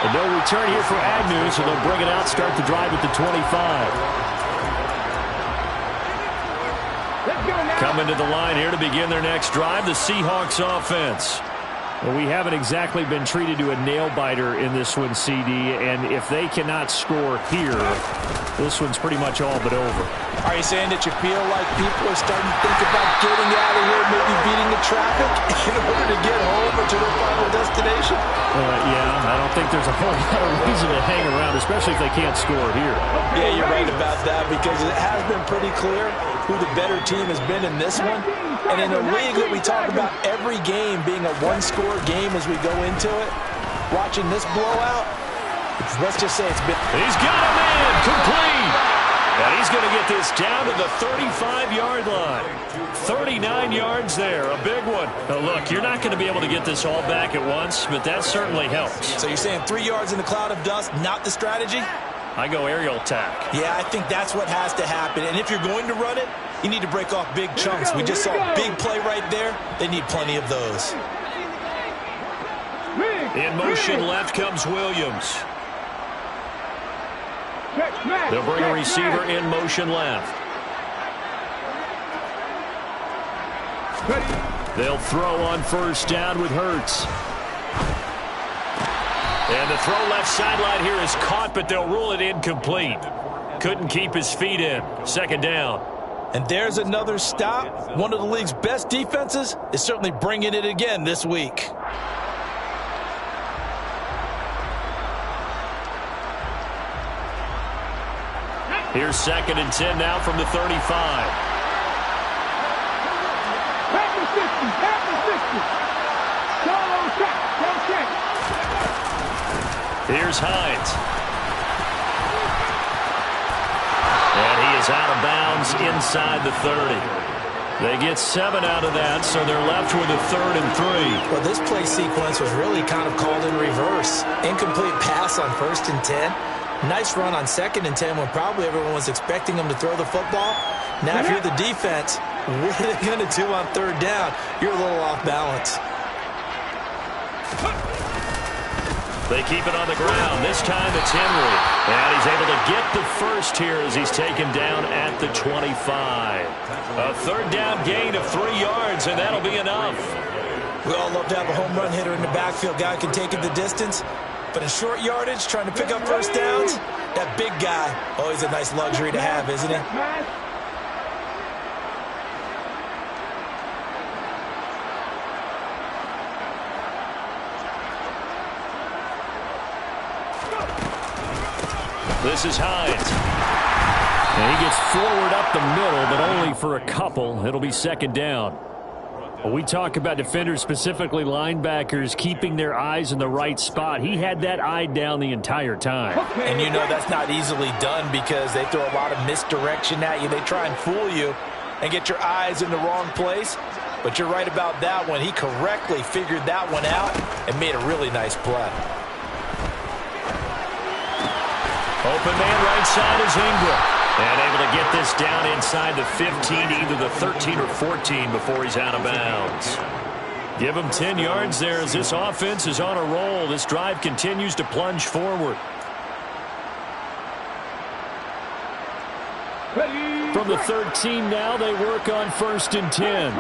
And no return here for Agnew, so they'll bring it out, start the drive at the 25. Coming to the line here to begin their next drive, the Seahawks offense. Well, we haven't exactly been treated to a nail-biter in this one, CD, and if they cannot score here, this one's pretty much all but over. Are you saying that you feel like people are starting to think about getting out of here, maybe beating the traffic in order to get home or to their final destination? Yeah, I don't think there's a whole lot of reason to hang around, especially if they can't score here. Yeah, you're right about that because it has been pretty clear who the better team has been in this one. And in a league that we talk about every game being a one-score game as we go into it, watching this blowout, let's just say it's been... He's got him in, complete. And he's going to get this down to the 35-yard line. 39 yards there, a big one. Now look, you're not going to be able to get this all back at once, but that certainly helps. So you're saying 3 yards in the cloud of dust, not the strategy? I go aerial attack. Yeah, I think that's what has to happen. And if you're going to run it, you need to break off big chunks. We just saw a big play right there. They need plenty of those. In motion left comes Williams. They'll bring a receiver in motion left. They'll throw on first down with Hurts. And the throw left sideline here is caught, but they'll rule it incomplete. Couldn't keep his feet in. Second down. And there's another stop. One of the league's best defenses is certainly bringing it again this week. Here's 2nd and 10 now from the 35. Here's Hines. And he is out of bounds inside the 30. They get 7 out of that, so they're left with a 3rd and 3. Well, this play sequence was really kind of called in reverse. Incomplete pass on 1st and 10. Nice run on 2nd and 10 when probably everyone was expecting them to throw the football. Now, if you're the defense, what are they going to do on 3rd down? You're a little off balance. They keep it on the ground. This time it's Henry. And he's able to get the first here as he's taken down at the 25. A third down gain of 3 yards, and that'll be enough. We all love to have a home run hitter in the backfield. Guy can take it the distance. But in short yardage, trying to pick up first downs, that big guy, always a nice luxury to have, isn't it? This is Hines. And he gets forward up the middle, but only for a couple. It'll be second down. When we talk about defenders, specifically linebackers, keeping their eyes in the right spot. He had that eye down the entire time. And you know that's not easily done because they throw a lot of misdirection at you. They try and fool you and get your eyes in the wrong place. But you're right about that one. He correctly figured that one out and made a really nice play. Open man right side is Ingram. And able to get this down inside the 15, either the 13 or 14 before he's out of bounds. Give him 10 yards there as this offense is on a roll. This drive continues to plunge forward. From the 13 now, they work on 1st and 10.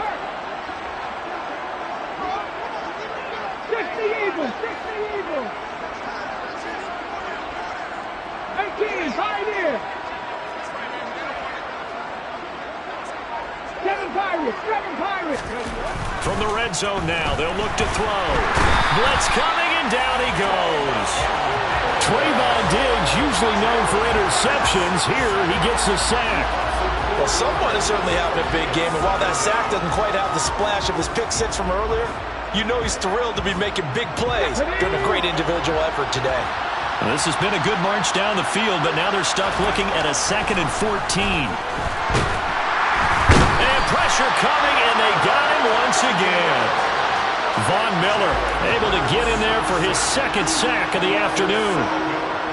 60 Eagles, 60 Eagles. 18, 5 here. 7 Pirates, 7 Pirates. From the red zone now, they'll look to throw. Blitz coming, and down he goes. Trayvon Diggs, usually known for interceptions. Here, he gets a sack. Well, someone is certainly having a big game, and while that sack doesn't quite have the splash of his pick six from earlier, you know he's thrilled to be making big plays. Doing a great individual effort today. Well, this has been a good march down the field, but now they're stuck looking at a 2nd and 14. And pressure coming, and they got him once again. Von Miller able to get in there for his 2nd sack of the afternoon.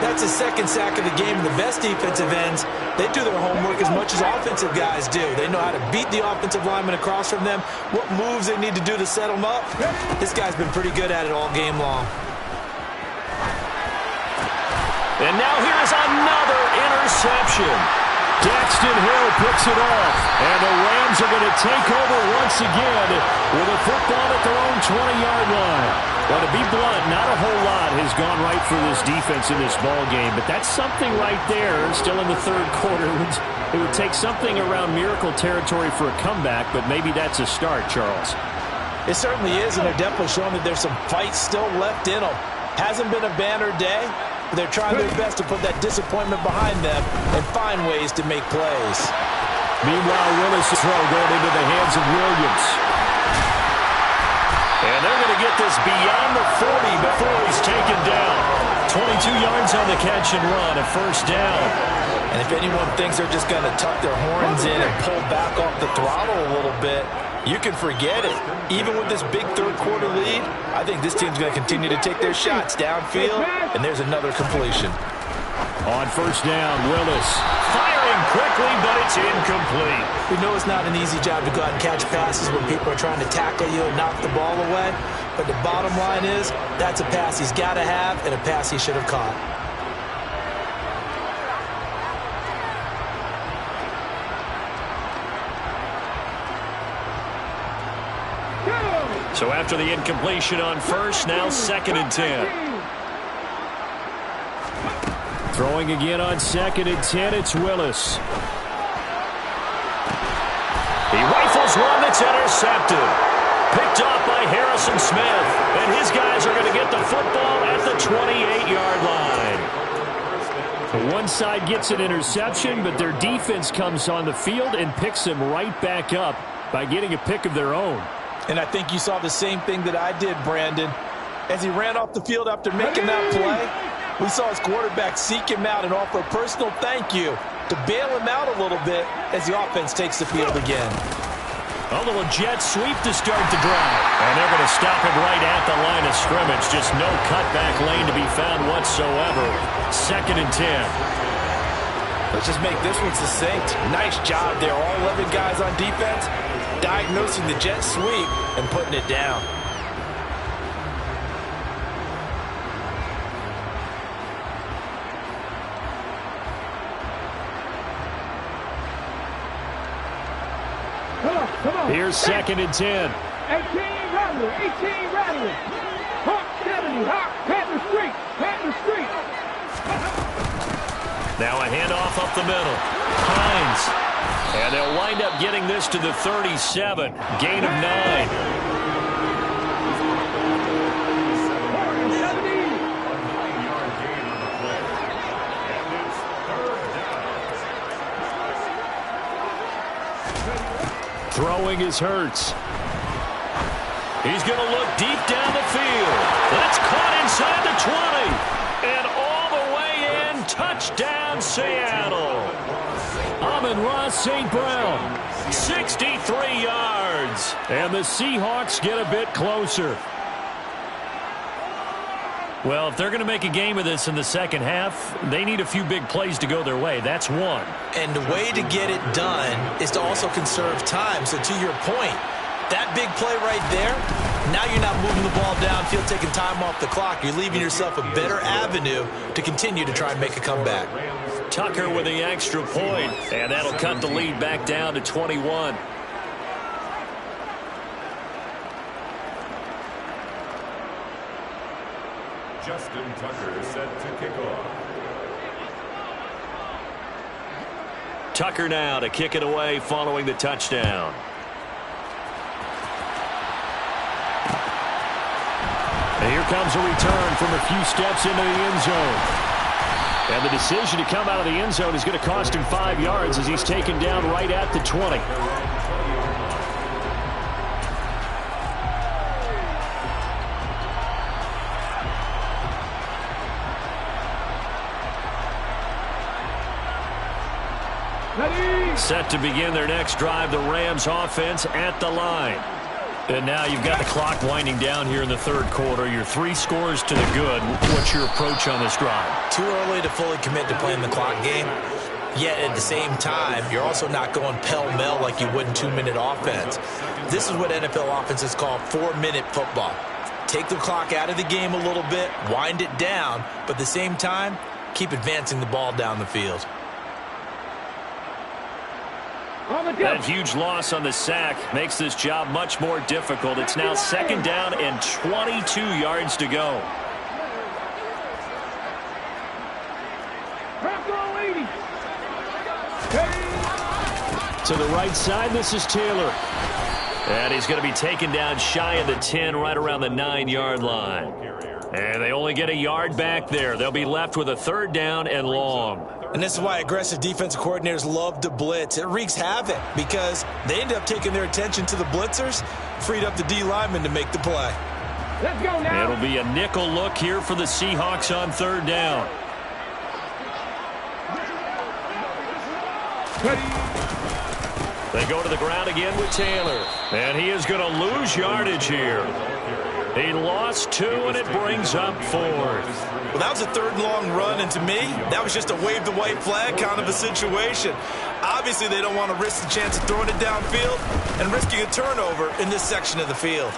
That's his 2nd sack of the game. And the best defensive ends, they do their homework as much as offensive guys do. They know how to beat the offensive lineman across from them, what moves they need to do to set them up. This guy's been pretty good at it all game long. And now here's another interception. Daxton Hill picks it off, and the Rams are going to take over once again with a football at their own 20-yard line. Well, to be blunt, not a whole lot has gone right for this defense in this ball game, but that's something right there. Still in the 3rd quarter. It would take something around miracle territory for a comeback, but maybe that's a start, Charles. It certainly is, and they're definitely showing that there's some fight still left in them. Hasn't been a banner day. They're trying their best to put that disappointment behind them and find ways to make plays. Meanwhile, Willis' throw going into the hands of Williams. And they're going to get this beyond the 40 before he's taken down. 22 yards on the catch and run, a 1st down. And if anyone thinks they're just going to tuck their horns in and pull back off the throttle a little bit, you can forget it. Even with this big 3rd quarter lead, I think this team's going to continue to take their shots downfield, and there's another completion. On 1st down, Willis. Firing quickly, but it's incomplete. We know it's not an easy job to go out and catch passes when people are trying to tackle you and knock the ball away, but the bottom line is that's a pass he's got to have and a pass he should have caught. So after the incompletion on 1st, now 2nd and 10. Throwing again on 2nd and 10, it's Willis. He rifles one that's intercepted. Picked off by Harrison Smith. And his guys are going to get the football at the 28-yard line. The one side gets an interception, but their defense comes on the field and picks them right back up by getting a pick of their own. And I think you saw the same thing that I did, Brandon. As he ran off the field after making that play, we saw his quarterback seek him out and offer a personal thank you to bail him out a little bit as the offense takes the field again. A little jet sweep to start the drive. And they're going to stop him right at the line of scrimmage. Just no cutback lane to be found whatsoever. 2nd and 10. Let's just make this one succinct. Nice job there. All 11 guys on defense diagnosing the jet sweep and putting it down. Here's 2nd and 10. 18 Rattler, 18 Rattler. Hawk 70, Hawk, Panther Street, Panther Street. Now a handoff up the middle. Hines. And they'll wind up getting this to the 37. Gain of 9. 7. Throwing is Hurts. He's going to look deep down the field. That's caught inside the 20. And all the way in. Touchdown, Seattle. Amon-Ra St. Brown. 63 yards. And the Seahawks get a bit closer. Well, if they're going to make a game of this in the second half, they need a few big plays to go their way. That's one. And the way to get it done is to also conserve time. So to your point, that big play right there, now you're not moving the ball downfield, taking time off the clock. You're leaving yourself a better avenue to continue to try and make a comeback. Tucker with the extra point, and that'll cut the lead back down to 21. Justin Tucker is set to kick off. Tucker now to kick it away following the touchdown. And here comes a return from a few steps into the end zone. And the decision to come out of the end zone is going to cost him 5 yards as he's taken down right at the 20. Set to begin their next drive, the Rams offense at the line. And now you've got the clock winding down here in the third quarter. You're 3 scores to the good. What's your approach on this drive? Too early to fully commit to playing the clock game. Yet at the same time, you're also not going pell-mell like you would in 2-minute offense. This is what NFL offenses call 4-minute football. Take the clock out of the game a little bit, wind it down, but at the same time, keep advancing the ball down the field. That huge loss on the sack makes this job much more difficult. It's now 2nd down and 22 yards to go. To the right side, this is Taylor. And he's going to be taken down shy of the 10, right around the 9-yard line. And they only get a yard back there. They'll be left with a 3rd down and long. And this is why aggressive defensive coordinators love to blitz. It wreaks havoc because they end up taking their attention to the blitzers, freed up the D lineman to make the play. Let's go now. It'll be a nickel look here for the Seahawks on 3rd down. They go to the ground again with Taylor. And he is going to lose yardage here. He lost 2, and it brings up 4th. Well, that was a 3rd and long run, and to me, that was just a wave the white flag kind of a situation. Obviously, they don't want to risk the chance of throwing it downfield and risking a turnover in this section of the field.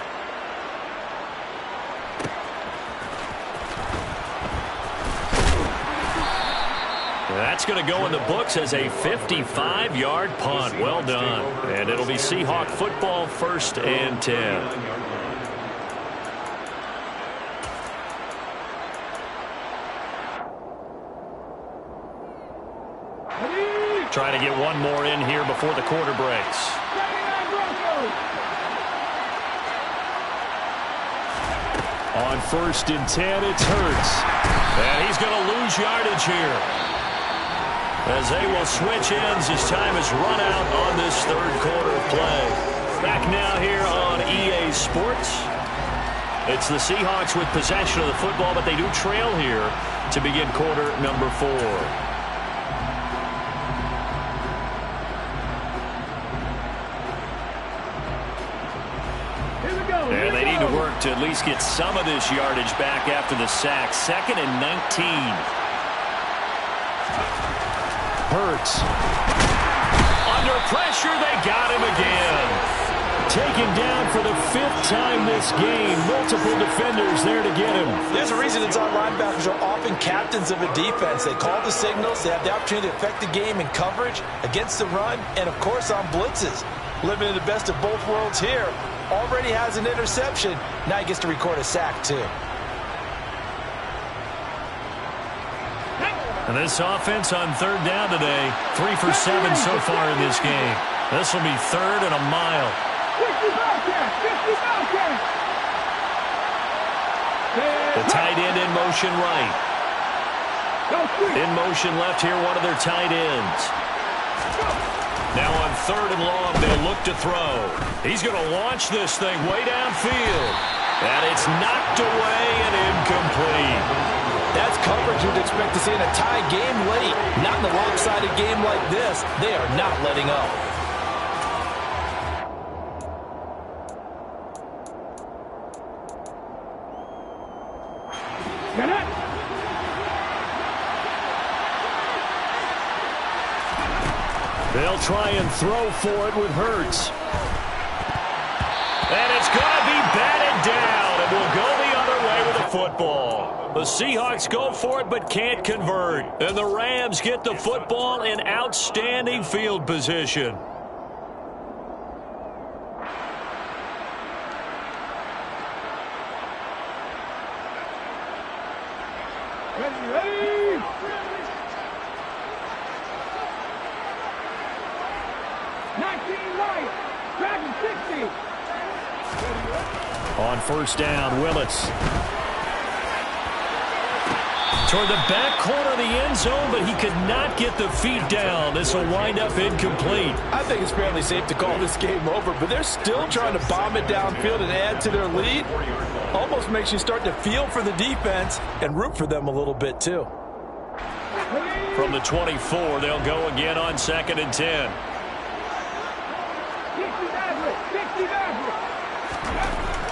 That's going to go in the books as a 55-yard punt. Well done. And it'll be Seahawk football, 1st and 10. Trying to get one more in here before the quarter breaks. On 1st and 10, it's Hurts. And he's going to lose yardage here, as they will switch ends as time has run out on this 3rd quarter of play. Back now here on EA Sports. It's the Seahawks with possession of the football, but they do trail here to begin quarter number 4. And they need to work to at least get some of this yardage back after the sack. 2nd and 19. Hurts. Under pressure, they got him again. Taken down for the 5th time this game. Multiple defenders there to get him. There's a reason inside linebackers are often captains of a defense. They call the signals. They have the opportunity to affect the game in coverage, against the run, and, of course, on blitzes. living in the best of both worlds here. Already has an interception. Now he gets to record a sack, too. And this offense on third down today, 3 for 7 so far in this game. This will be 3rd and a mile. 50 Bobcats. The tight end in motion right. In motion left here, one of their tight ends. Now on 3rd and long, they'll look to throw. He's going to launch this thing way downfield. And it's knocked away and incomplete. That's coverage you'd expect to see in a tie game late. Not in a lopsided game like this. They are not letting up. They'll try and throw for it with Hurts. And it's going to be batted down. It will go the other way with the football. The Seahawks go for it but can't convert. And the Rams get the football in outstanding field position. Ready. On first down, Willis. Toward the back corner of the end zone, but he could not get the feet down. This will wind up incomplete. I think it's fairly safe to call this game over, but they're still trying to bomb it downfield and add to their lead. Almost makes you start to feel for the defense and root for them a little bit, too. From the 24, they'll go again on 2nd and 10.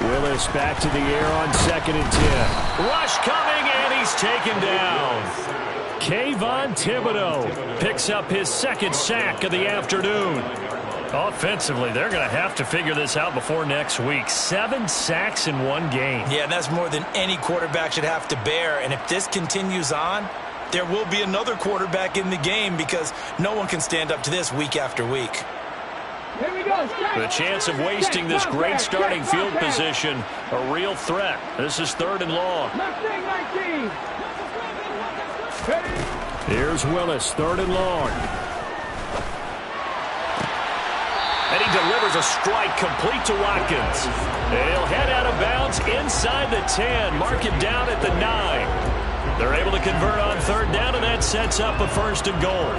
Willis back to the air on 2nd and 10. Rush coming, and he's taken down. Kayvon Thibodeaux picks up his 2nd sack of the afternoon. Offensively, they're going to have to figure this out before next week. 7 sacks in one game. Yeah, and that's more than any quarterback should have to bear. And if this continues on, there will be another quarterback in the game because no one can stand up to this week after week. Here we go. The chance of wasting this great starting field position, a real threat. This is 3rd and long. Here's Willis, 3rd and long. And he delivers a strike complete to Watkins. And he'll head out of bounds inside the 10. Mark him down at the 9. They're able to convert on 3rd down, and that sets up a 1st and goal.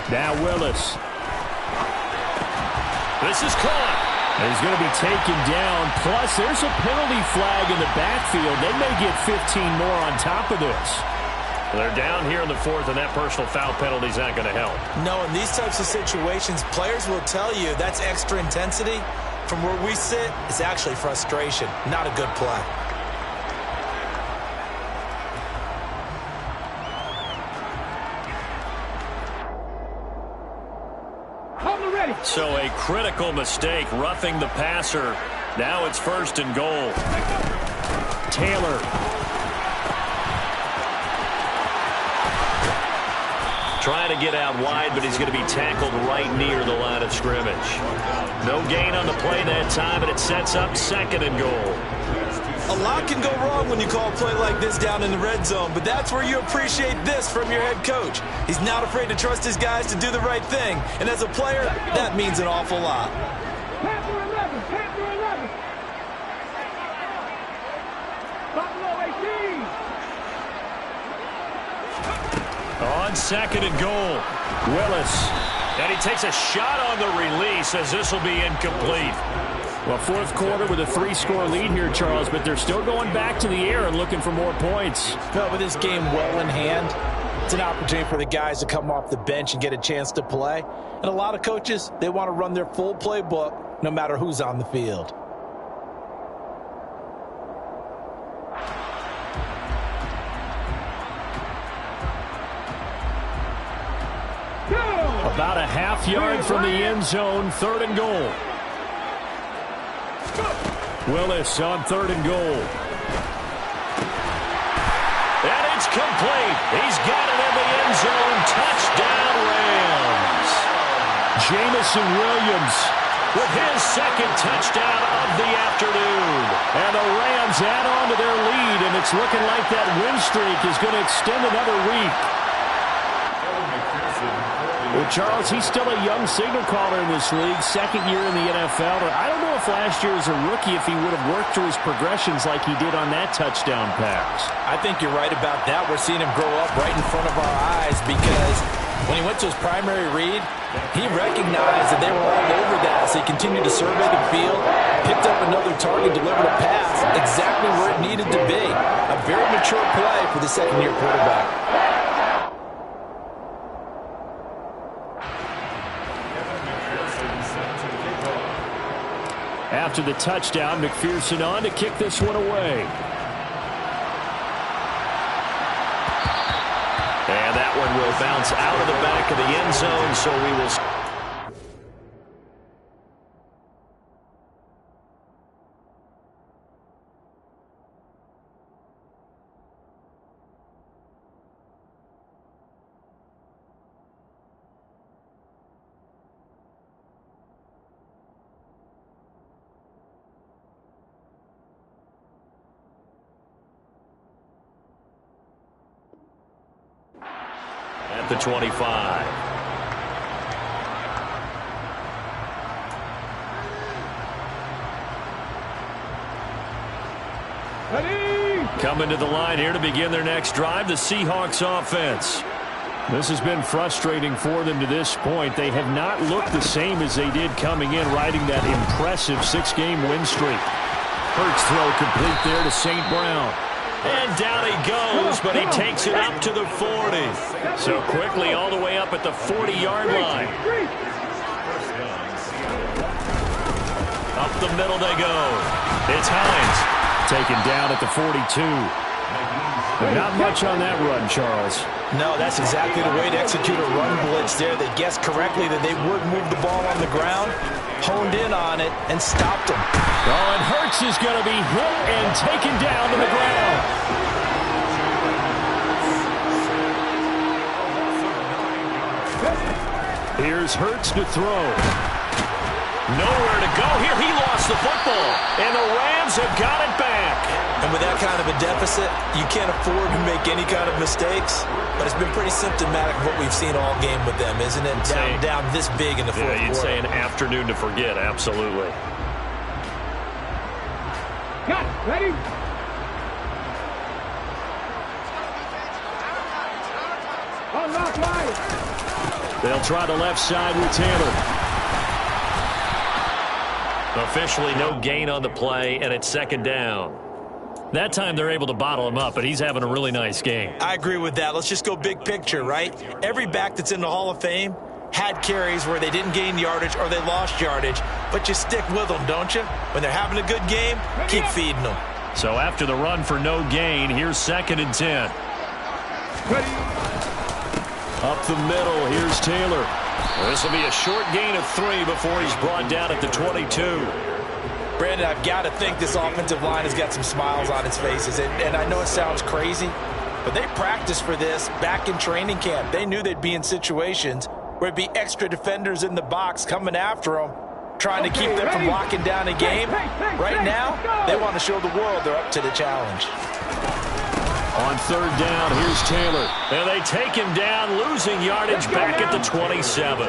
Now Willis. This is caught. And he's going to be taken down. Plus, there's a penalty flag in the backfield. They may get 15 more on top of this. They're down here in the 4th, and that personal foul penalty is not going to help. No, in these types of situations, players will tell you that's extra intensity. From where we sit, it's actually frustration, not a good play. So a critical mistake, roughing the passer. Now it's 1st and goal. Taylor. Trying to get out wide, but he's going to be tackled right near the line of scrimmage. No gain on the play that time, and it sets up 2nd and goal. A lot can go wrong when you call a play like this down in the red zone, but that's where you appreciate this from your head coach. He's not afraid to trust his guys to do the right thing, and as a player, that means an awful lot. Panther 11. Buffalo 18. On 2nd and goal, Willis. And he takes a shot on the release as this will be incomplete. Well, 4th quarter with a 3-score lead here, Charles, but they're still going back to the air and looking for more points. Well, with this game well in hand, it's an opportunity for the guys to come off the bench and get a chance to play. And a lot of coaches, they want to run their full playbook no matter who's on the field. Go! About a half yard from the end zone, 3rd and goal. Willis on 3rd and goal. And it's complete. He's got it in the end zone. Touchdown, Rams. Jamison Williams with his 2nd touchdown of the afternoon. And the Rams add on to their lead, and it's looking like that win streak is going to extend another week. Well, Charles, he's still a young signal caller in this league, 2nd year in the NFL. But I don't know if last year as a rookie, if he would have worked through his progressions like he did on that touchdown pass. I think you're right about that. We're seeing him grow up right in front of our eyes because when he went to his primary read, he recognized that they were all over that. So he continued to survey the field, picked up another target, delivered a pass exactly where it needed to be. A very mature play for the 2nd-year quarterback. After the touchdown, McPherson on to kick this one away. And that one will bounce out of the back of the end zone, so we will... At the 25. Coming to the line here to begin their next drive, the Seahawks offense. This has been frustrating for them to this point. They have not looked the same as they did coming in, riding that impressive 6-game win streak. Hurts throw complete there to St. Brown. And down he goes, but he takes it up to the 40. So quickly all the way up at the 40-yard line. Up the middle they go. It's Hines. Taken down at the 42. But not much on that run, Charles. No, that's exactly the way to execute a run blitz there. They guessed correctly that they would move the ball on the ground, honed in on it, and stopped them. Oh, and Hurts is going to be hit and taken down to the ground. Here's Hurts to throw. Nowhere to go here. He lost the football, and the Rams have got it back. And with that kind of a deficit, you can't afford to make any kind of mistakes. But it's been pretty symptomatic of what we've seen all game with them, isn't it? Down this big in the fourth quarter. You'd say an afternoon to forget, absolutely. Got it. Ready? Unlock line. They'll try the left side with Taylor. Officially no gain on the play, and it's 2nd down. That time they're able to bottle him up, but he's having a really nice game. I agree with that. Let's just go big picture, right? Every back that's in the Hall of Fame had carries where they didn't gain yardage or they lost yardage, but you stick with them, don't you? When they're having a good game, keep feeding them. So after the run for no gain, here's 2nd and 10. Up the middle, here's Taylor. This will be a short gain of 3 before he's brought down at the 22. Brandon, I've got to think this offensive line has got some smiles on its faces. And I know it sounds crazy, but they practiced for this back in training camp. They knew they'd be in situations where it'd be extra defenders in the box coming after them, trying to keep them from locking down a game. Right now, they want to show the world they're up to the challenge. On 3rd down, here's Taylor. And they take him down, losing yardage back at the 27.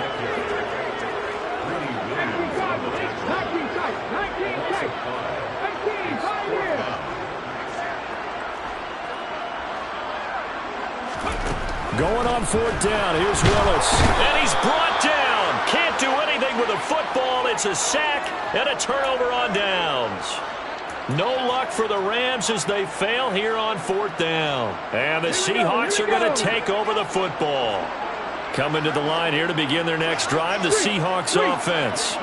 Going on 4th down, here's Willis. And he's brought down. Can't do anything with a football. It's a sack and a turnover on downs. No luck for the Rams as they fail here on 4th down. And the Seahawks are going to take over the football. Coming to the line here to begin their next drive, the Seahawks offense.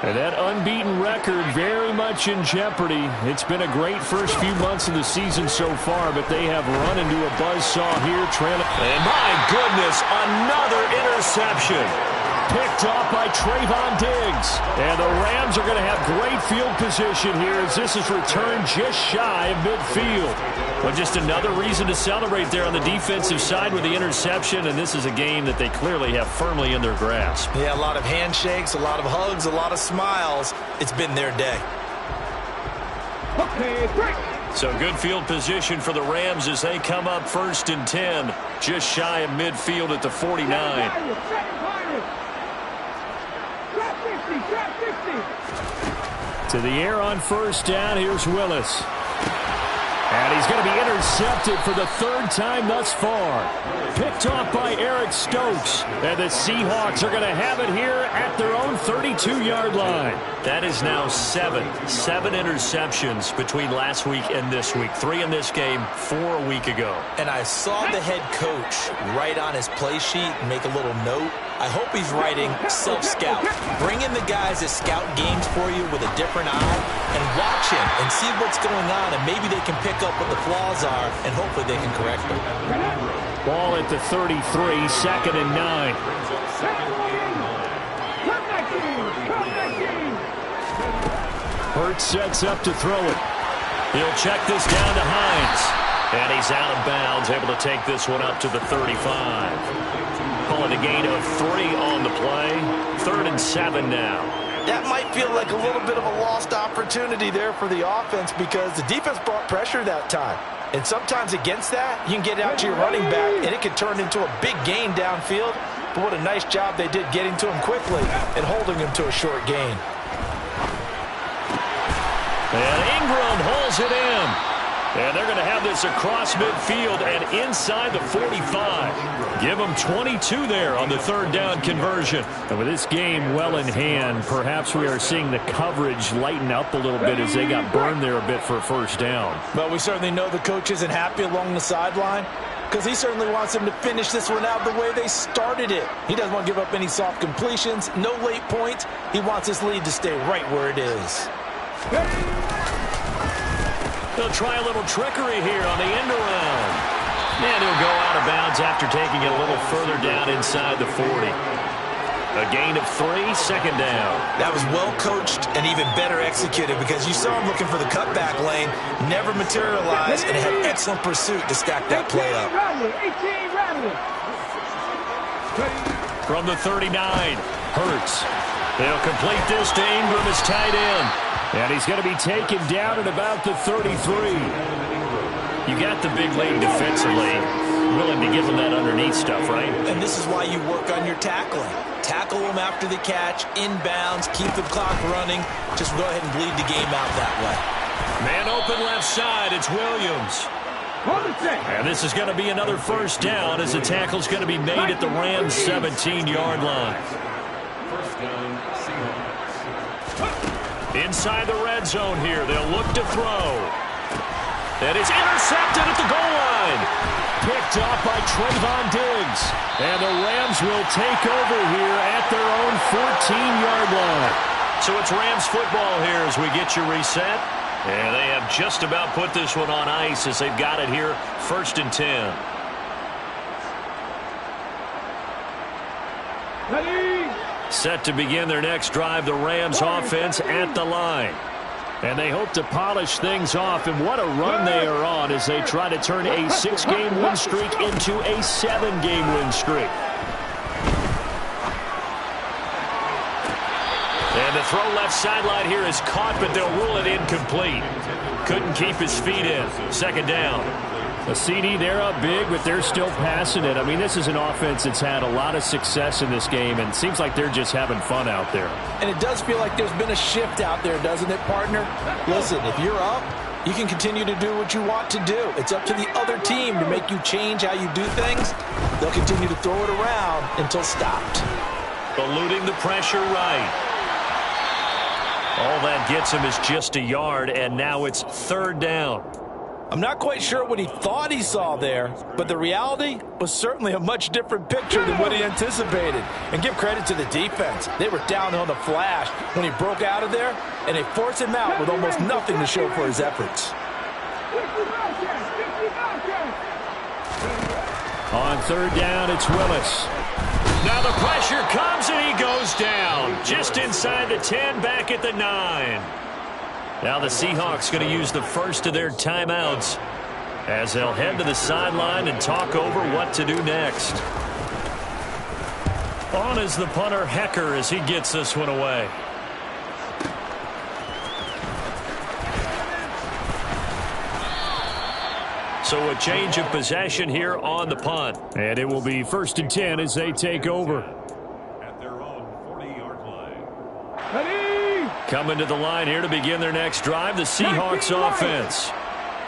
And that unbeaten record very much in jeopardy. It's been a great first few months of the season so far, but they have run into a buzzsaw here. And my goodness, another interception. Picked off by Trayvon Diggs. And the Rams are going to have great field position here as this is returned just shy of midfield. Well, just another reason to celebrate there on the defensive side with the interception, and this is a game that they clearly have firmly in their grasp. Yeah, a lot of handshakes, a lot of hugs, a lot of smiles. It's been their day. Okay, break. So good field position for the Rams as they come up 1st and 10, just shy of midfield at the 49. To the air on 1st down, here's Willis. And he's going to be intercepted for the 3rd time thus far. Picked off by Eric Stokes. And the Seahawks are going to have it here at their own 32-yard line. That is now 7 interceptions between last week and this week. 3 in this game, 4 a week ago. And I saw the head coach write on his play sheet, make a little note. I hope he's writing self-scout. Bring in the guys that scout games for you with a different eye and watch him and see what's going on, and maybe they can pick up what the flaws are, and hopefully they can correct them. Ball at the 33, 2nd and 9. Hurts sets up to throw it. He'll check this down to Hines. And he's out of bounds, able to take this one up to the 35. Calling a gain of 3 on the play. 3rd and 7 now. That might feel like a little bit of a lost opportunity there for the offense because the defense brought pressure that time. And sometimes against that, you can get out to your running back, and it can turn into a big gain downfield. But what a nice job they did getting to him quickly and holding him to a short gain. And Ingram holds it in. And they're going to have this across midfield and inside the 45. Give them 22 there on the 3rd down conversion. And with this game well in hand, perhaps we are seeing the coverage lighten up a little bit as they got burned there a bit for a 1st down. But we certainly know the coach isn't happy along the sideline because he certainly wants them to finish this one out the way they started it. He doesn't want to give up any soft completions, no late points. He wants his lead to stay right where it is. They'll try a little trickery here on the end around. And he'll go out of bounds after taking it a little further down inside the 40. A gain of 3, 2nd down. That was well coached and even better executed because you saw him looking for the cutback lane, never materialized, and had excellent pursuit to stack that play up. From the 39, Hurts. They'll complete this to Ingram as tight end. And he's going to be taken down at about the 33. You got the big lead defensively, willing to give him that underneath stuff, right? And this is why you work on your tackling. Tackle them after the catch, inbounds, keep the clock running. Just go ahead and bleed the game out that way. Man open left side, it's Williams. And this is going to be another 1st down as the tackle's going to be made at the Rams' 17-yard line. Inside the red zone here, they'll look to throw. And it's intercepted at the goal line. Picked off by Trayvon Diggs. And the Rams will take over here at their own 14-yard line. So it's Rams football here as we get you reset. And they have just about put this one on ice as they've got it here, 1st and 10. Set to begin their next drive, the Rams offense at the line. And they hope to polish things off, and what a run they are on as they try to turn a 6-game win streak into a 7-game win streak. And the throw left sideline here is caught, but they'll rule it incomplete. Couldn't keep his feet in. 2nd down. A CD, they're up big, but they're still passing it. I mean, this is an offense that's had a lot of success in this game, and it seems like they're just having fun out there. And it does feel like there's been a shift out there, doesn't it, partner? Listen, if you're up, you can continue to do what you want to do. It's up to the other team to make you change how you do things. They'll continue to throw it around until stopped. Eluding the pressure right. All that gets him is just a yard, and now it's 3rd down. I'm not quite sure what he thought he saw there, but the reality was certainly a much different picture than what he anticipated. And give credit to the defense. They were down on the flash when he broke out of there, and they forced him out with almost nothing to show for his efforts. On 3rd down, it's Willis. Now the pressure comes and he goes down. Just inside the 10, back at the 9. Now the Seahawks going to use the first of their timeouts as they'll head to the sideline and talk over what to do next. On is the punter, Hecker, as he gets this one away. So a change of possession here on the punt. And it will be 1st and 10 as they take over. At their own 40-yard line. Ready? Coming to the line here to begin their next drive, the Seahawks offense.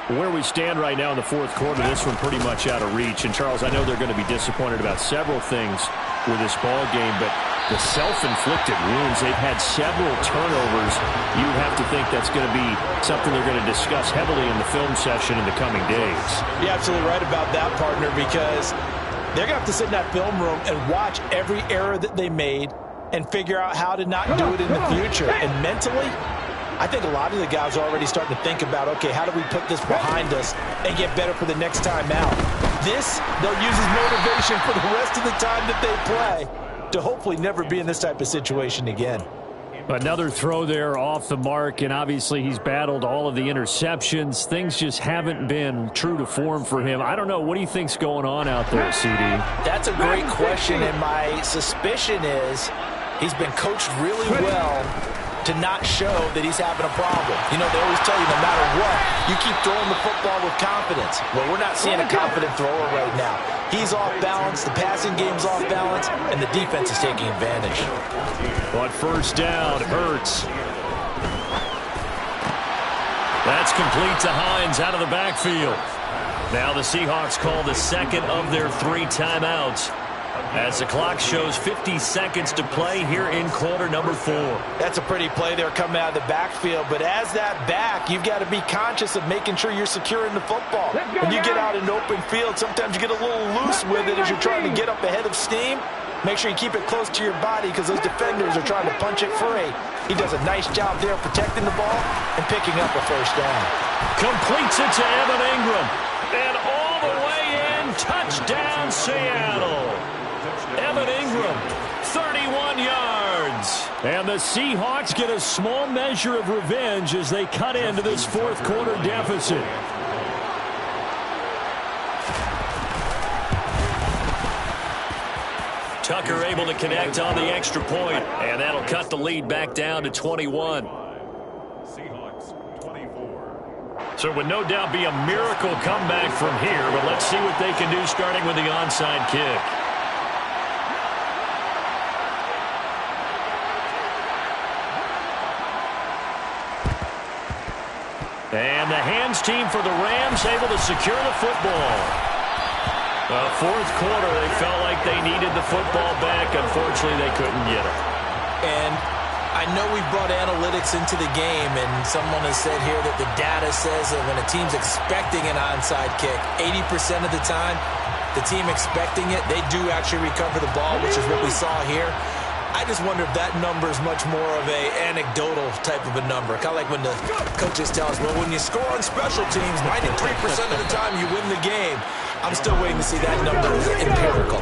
Where we stand right now in the 4th quarter, this one pretty much out of reach. And, Charles, I know they're going to be disappointed about several things with this ball game, but the self-inflicted wounds, they've had several turnovers. You have to think that's going to be something they're going to discuss heavily in the film session in the coming days. You're absolutely right about that, partner, because they're going to have to sit in that film room and watch every error that they made and figure out how to not do it in the future. And mentally, I think a lot of the guys are already starting to think about, okay, how do we put this behind us and get better for the next time out? This, they'll use as motivation for the rest of the time that they play to hopefully never be in this type of situation again. Another throw there off the mark, and obviously he's battled all of the interceptions. Things just haven't been true to form for him. I don't know. What do you think's going on out there, CD? That's a great question, and my suspicion is he's been coached really well to not show that he's having a problem. You know, they always tell you no matter what, you keep throwing the football with confidence. Well, we're not seeing a confident thrower right now. He's off balance, the passing game's off balance, and the defense is taking advantage. On 1st down, Hurts. That's complete to Hines out of the backfield. Now the Seahawks call the second of their 3 timeouts as the clock shows 50 seconds to play here in quarter number 4. That's a pretty play there coming out of the backfield, but as that back, you've got to be conscious of making sure you're securing the football. When you get out in open field, sometimes you get a little loose with it as you're trying to get up ahead of steam. Make sure you keep it close to your body because those defenders are trying to punch it free. He does a nice job there protecting the ball and picking up a 1st down. Completes it to Evan Ingram. And all the way in, touchdown Seattle. Evan Ingram, 31 yards. And the Seahawks get a small measure of revenge as they cut into this 4th quarter deficit. Tucker able to connect on the extra point, and that'll cut the lead back down to 21. Seahawks 24. So it would no doubt be a miracle comeback from here, but let's see what they can do starting with the onside kick. And the hands team for the Rams able to secure the football. 4th quarter, they felt like they needed the football back. Unfortunately, they couldn't get it. And I know we brought analytics into the game, and someone has said here that the data says that when a team's expecting an onside kick, 80% of the time, the team expecting it, they do actually recover the ball, which is what we saw here. I just wonder if that number is much more of a anecdotal type of a number. Kind of like when the coaches tell us, well, when you score on special teams, 93% of the time you win the game. I'm still waiting to see that number as empirical.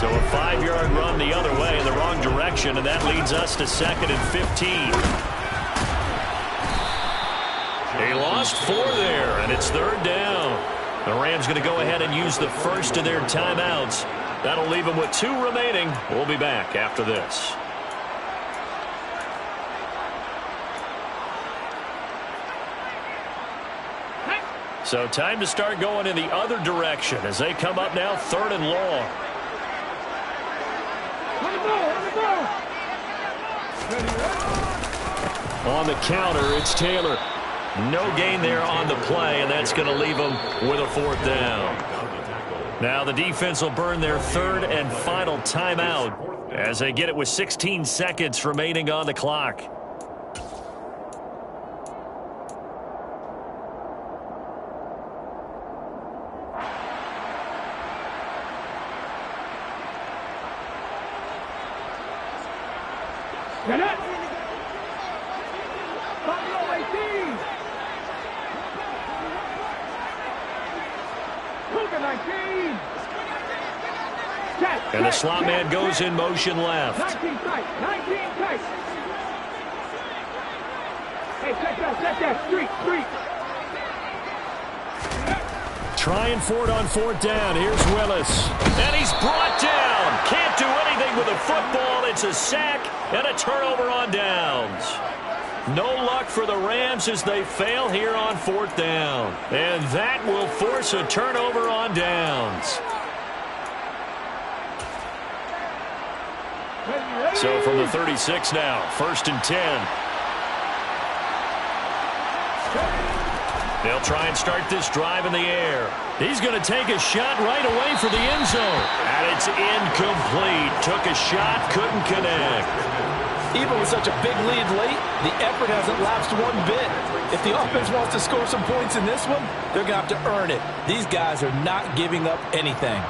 So a 5-yard run the other way in the wrong direction, and that leads us to 2nd and 15. He lost 4 there, and it's 3rd down. The Rams going to go ahead and use the first of their timeouts. That'll leave them with 2 remaining. We'll be back after this. So time to start going in the other direction as they come up now 3rd and long. On the counter, it's Taylor. No gain there on the play, and that's going to leave them with a 4th down. Now the defense will burn their 3rd and final timeout as they get it with 16 seconds remaining on the clock. Get it! Buffalo 18! Cougar 19! Check! And the slot man goes in motion left. 19 tight. 19 tight. Hey, check that. Street. Trying for it on fourth down. Here's Willis. And he's brought down. Can't do anything with a football. It's a sack and a turnover on downs. No luck for the Rams as they fail here on fourth down. And that will force a turnover on downs. So from the 36 now, 1st and 10. They'll try and start this drive in the air. He's going to take a shot right away for the end zone. And it's incomplete. Took a shot, couldn't connect. Even with such a big lead late, the effort hasn't lapsed one bit. If the offense wants to score some points in this one, they're going to have to earn it. These guys are not giving up anything.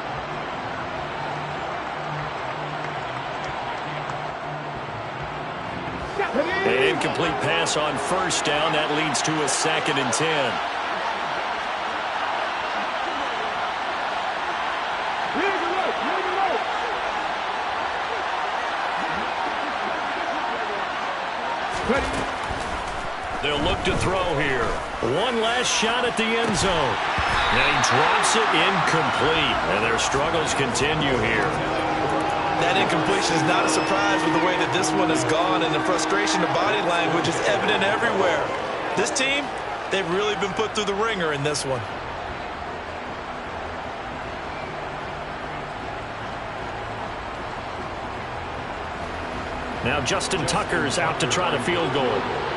An incomplete pass on 1st down. That leads to a 2nd and 10. They'll look to throw here. One last shot at the end zone. And he drops it incomplete. And their struggles continue here. That incompletion is not a surprise with the way that this one has gone, and the frustration of body language is evident everywhere. This team, they've really been put through the ringer in this one. Now Justin Tucker's out to try the field goal.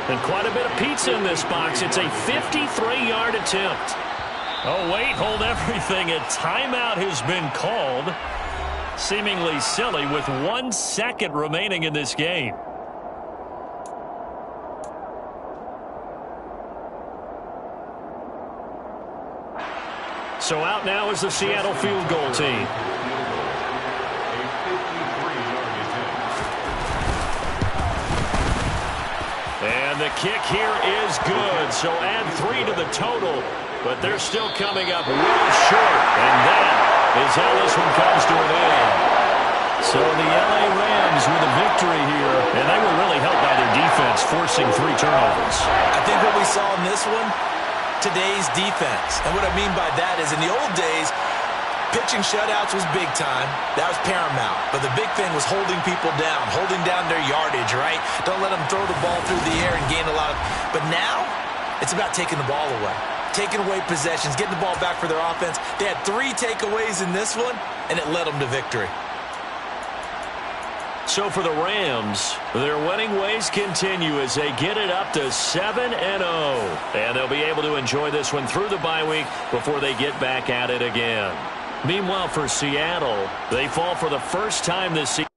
And quite a bit of pizza in this box. It's a 53-yard attempt. Oh, wait, hold everything. A timeout has been called. Seemingly silly with 1 second remaining in this game. So out now is the Seattle field goal team. And the kick here is good. So add 3 to the total. But they're still coming up well short. And that is how this one comes to an end. So the LA Rams with a victory here. And they were really helped by their defense, forcing 3 turnovers. I think what we saw in this one, today's defense. And what I mean by that is in the old days, pitching shutouts was big time. That was paramount. But the big thing was holding people down, holding down their yardage, right? Don't let them throw the ball through the air and gain a lot of... But now, it's about taking the ball away. Taking away possessions, getting the ball back for their offense. They had 3 takeaways in this one, and it led them to victory. So for the Rams, their winning ways continue as they get it up to 7-0. And they'll be able to enjoy this one through the bye week before they get back at it again. Meanwhile, for Seattle, they fall for the first time this season.